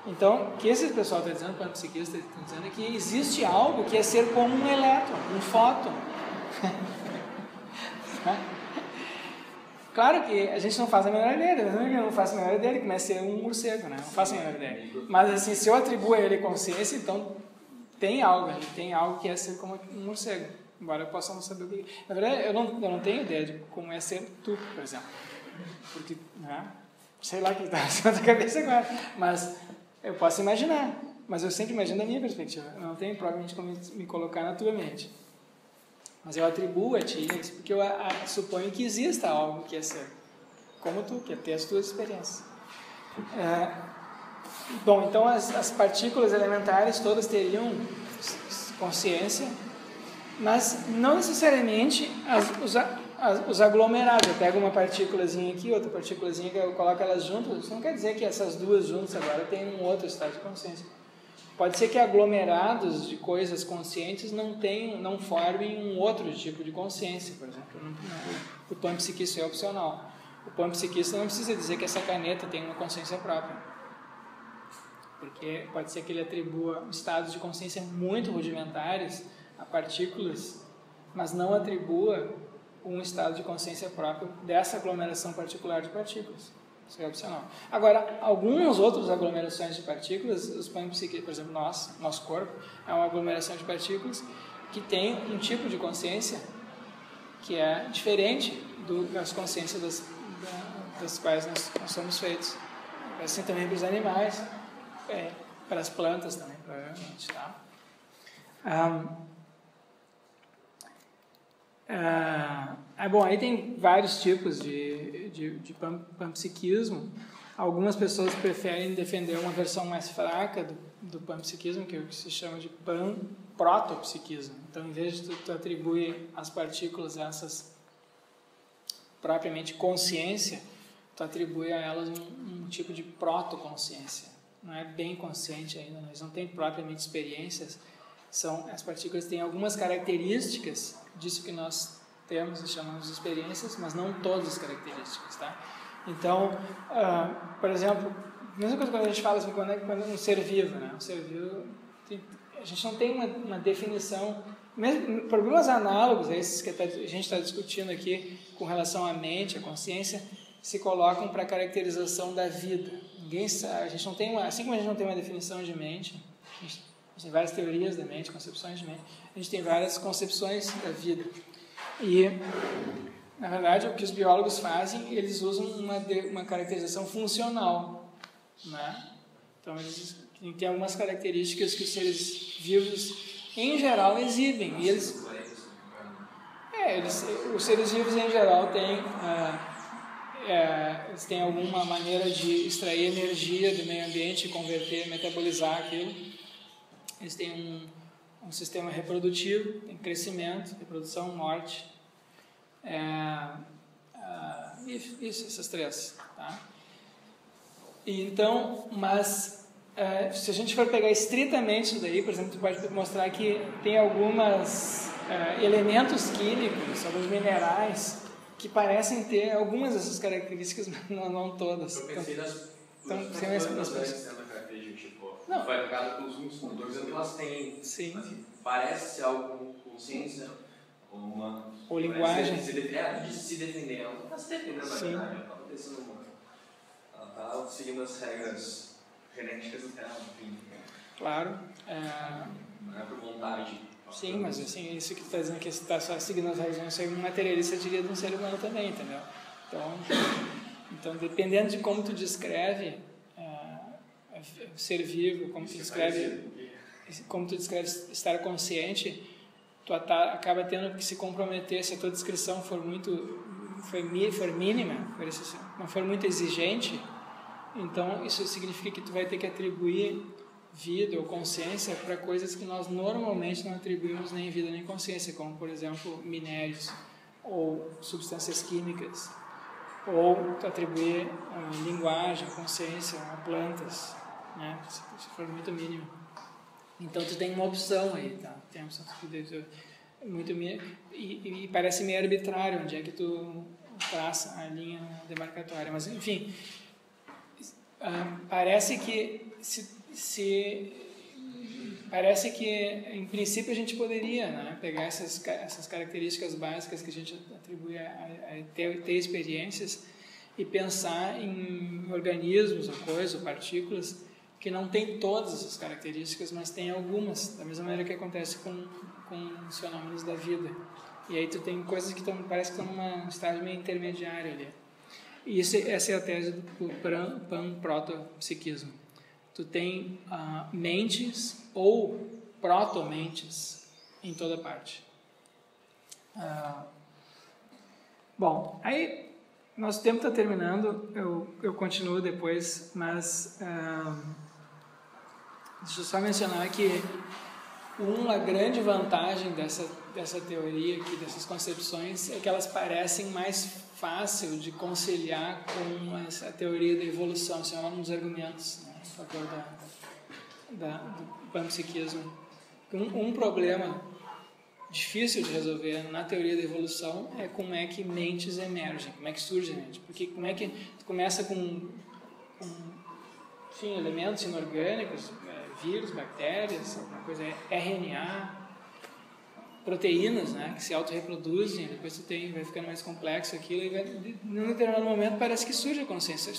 Speaker 1: Então, o que esse pessoal está dizendo, quando o psiquista está dizendo, é que existe algo que é ser como um elétron, um fóton. Claro que a gente não faz a menor ideia, eu não faço a menor ideia de como é ser um morcego, né? Não faço a menor ideia. Mas, assim, se eu atribuo a ele consciência, então tem algo que é ser como um morcego. Embora eu possa não saber o que... Na verdade, eu não tenho ideia de como é ser tu, por exemplo. Porque, né? Sei lá o que está na tua cabeça agora. Mas eu posso imaginar. Mas eu sempre imagino da minha perspectiva. Eu não tenho provavelmente como me colocar na tua mente. Mas eu atribuo a ti isso porque eu suponho que exista algo que é ser como tu, que é ter as tuas experiências. Bom, então as partículas elementares todas teriam consciência, mas não necessariamente os aglomerados. Eu pego uma partículazinha aqui, outra partículazinha, que eu coloco elas juntas, isso não quer dizer que essas duas juntas agora têm um outro estado de consciência. Pode ser que aglomerados de coisas conscientes não formem um outro tipo de consciência, por exemplo. O panpsiquista é opcional. O panpsiquista não precisa dizer que essa caneta tem uma consciência própria, porque pode ser que ele atribua estados de consciência muito rudimentares a partículas, mas não atribua um estado de consciência próprio dessa aglomeração particular de partículas. Isso é opcional. Agora, algumas outras aglomerações de partículas, os panpsiquistas, por exemplo, nosso corpo, é uma aglomeração de partículas que tem um tipo de consciência que é diferente das consciências das quais nós somos feitos. Assim também para os animais, para as plantas também, provavelmente. Tá? Bom, aí tem vários tipos de panpsiquismo. Algumas pessoas preferem defender uma versão mais fraca do panpsiquismo, que é o que se chama de protopsiquismo. Então, em vez de tu atribuir às partículas essas propriamente consciência, tu atribui a elas um tipo de protoconsciência. Não é bem consciente ainda, eles não têm propriamente experiências. As partículas têm algumas características disso que nós temos e chamamos de experiências, mas não todas as características, tá? Então, por exemplo, a mesma coisa quando a gente fala assim, quando é um ser vivo, né? Um ser vivo, a gente não tem uma definição, mesmo problemas análogos a esses que a gente está discutindo aqui com relação à mente, à consciência, se colocam para a caracterização da vida. Ninguém sabe, a gente não tem assim como a gente não tem uma definição de mente, a gente tem várias teorias da mente, concepções de mente, a gente tem várias concepções da vida. E, na verdade, o que os biólogos fazem, eles usam uma caracterização funcional, né? Então, eles têm algumas características que os seres vivos, em geral, exibem. E os seres vivos, em geral, eles têm alguma maneira de extrair energia do meio ambiente, converter, metabolizar aquilo. Eles têm um sistema reprodutivo, tem crescimento, reprodução, morte. Essas três. Tá? E então, mas se a gente for pegar estritamente isso daí, por exemplo, tu pode mostrar que tem alguns elementos químicos, alguns minerais, que parecem ter algumas dessas características, mas não todas.
Speaker 4: Eu pensei nas características, tipo, vai pegar pelos motores que elas têm. Sim. Assim, parece ser algo com consciência, ou linguagem. Se defendendo. Ela está se defendendo, na verdade. Ela está seguindo as regras genéticas dela, enfim.
Speaker 1: claro.
Speaker 4: Não é por vontade.
Speaker 1: Sim, mas assim, isso que tu está dizendo que você está só seguindo as razões, isso é um materialista diria de um ser humano também, entendeu? Então dependendo de como tu descreve ser vivo, como tu descreve estar consciente, tu acaba tendo que se comprometer. Se a tua descrição for mínima, não for muito exigente, então isso significa que tu vai ter que atribuir vida ou consciência para coisas que nós normalmente não atribuímos nem vida nem consciência, como por exemplo minérios ou substâncias químicas, ou tu atribuir linguagem, consciência a plantas, né? Se for muito mínimo. Então tu tem uma opção aí, tá? Tem uma opção muito e parece meio arbitrário onde é que tu traça a linha demarcatória, mas enfim, parece que parece que em princípio a gente poderia, né, pegar essas características básicas que a gente atribui a ter experiências e pensar em organismos ou coisas ou partículas que não tem todas essas características, mas tem algumas, da mesma maneira que acontece com os fenômenos da vida. E aí tu tem coisas que parece que estão num estágio meio intermediário ali. E essa é a tese do pan-proto-psiquismo. Tu tem mentes ou proto-mentes em toda parte. Bom, aí nosso tempo está terminando, eu continuo depois, mas deixa eu só mencionar que uma grande vantagem dessa teoria aqui, dessas concepções, é que elas parecem mais fácil de conciliar com a teoria da evolução. Esse é um dos argumentos, né, a favor do panpsiquismo. Um problema difícil de resolver na teoria da evolução é como é que mentes emergem, como é que surge a mente. Porque como é que tu começa com elementos inorgânicos, vírus, bactérias, alguma coisa, RNA, proteínas, né, que se autorreproduzem, depois vai ficando mais complexo aquilo, e num determinado momento parece que surge a consciência.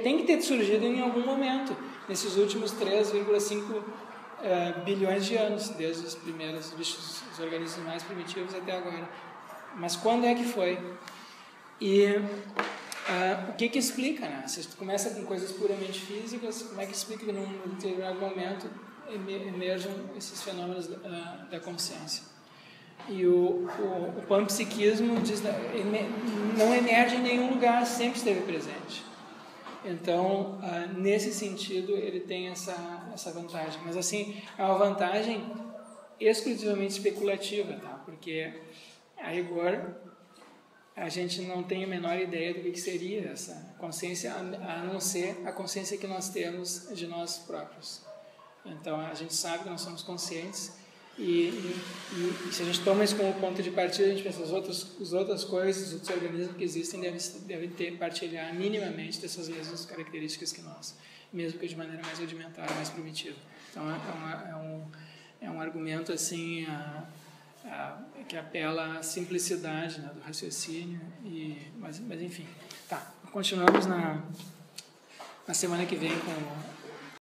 Speaker 1: Tem que ter surgido em algum momento, nesses últimos 3,5 bilhões de anos, desde os primeiros bichos, os organismos mais primitivos até agora. Mas quando é que foi? E o que explica, né? Se tu começa com coisas puramente físicas, como é que explica que num determinado momento emerjam esses fenômenos da consciência? E o panpsiquismo diz não emerge em nenhum lugar, sempre esteve presente. Então, nesse sentido, ele tem essa vantagem. Mas, assim, é uma vantagem exclusivamente especulativa, tá? Porque, a rigor, a gente não tem a menor ideia do que seria essa consciência, a não ser a consciência que nós temos de nós próprios. Então, a gente sabe que nós somos conscientes e se a gente toma isso como ponto de partida, a gente pensa as outras coisas, os outros organismos que existem devem partilhar minimamente dessas mesmas características que nós, mesmo que de maneira mais rudimentar, mais primitiva. Então, é um argumento assim que apela à simplicidade, né, do raciocínio, mas enfim. Tá, continuamos na semana que vem com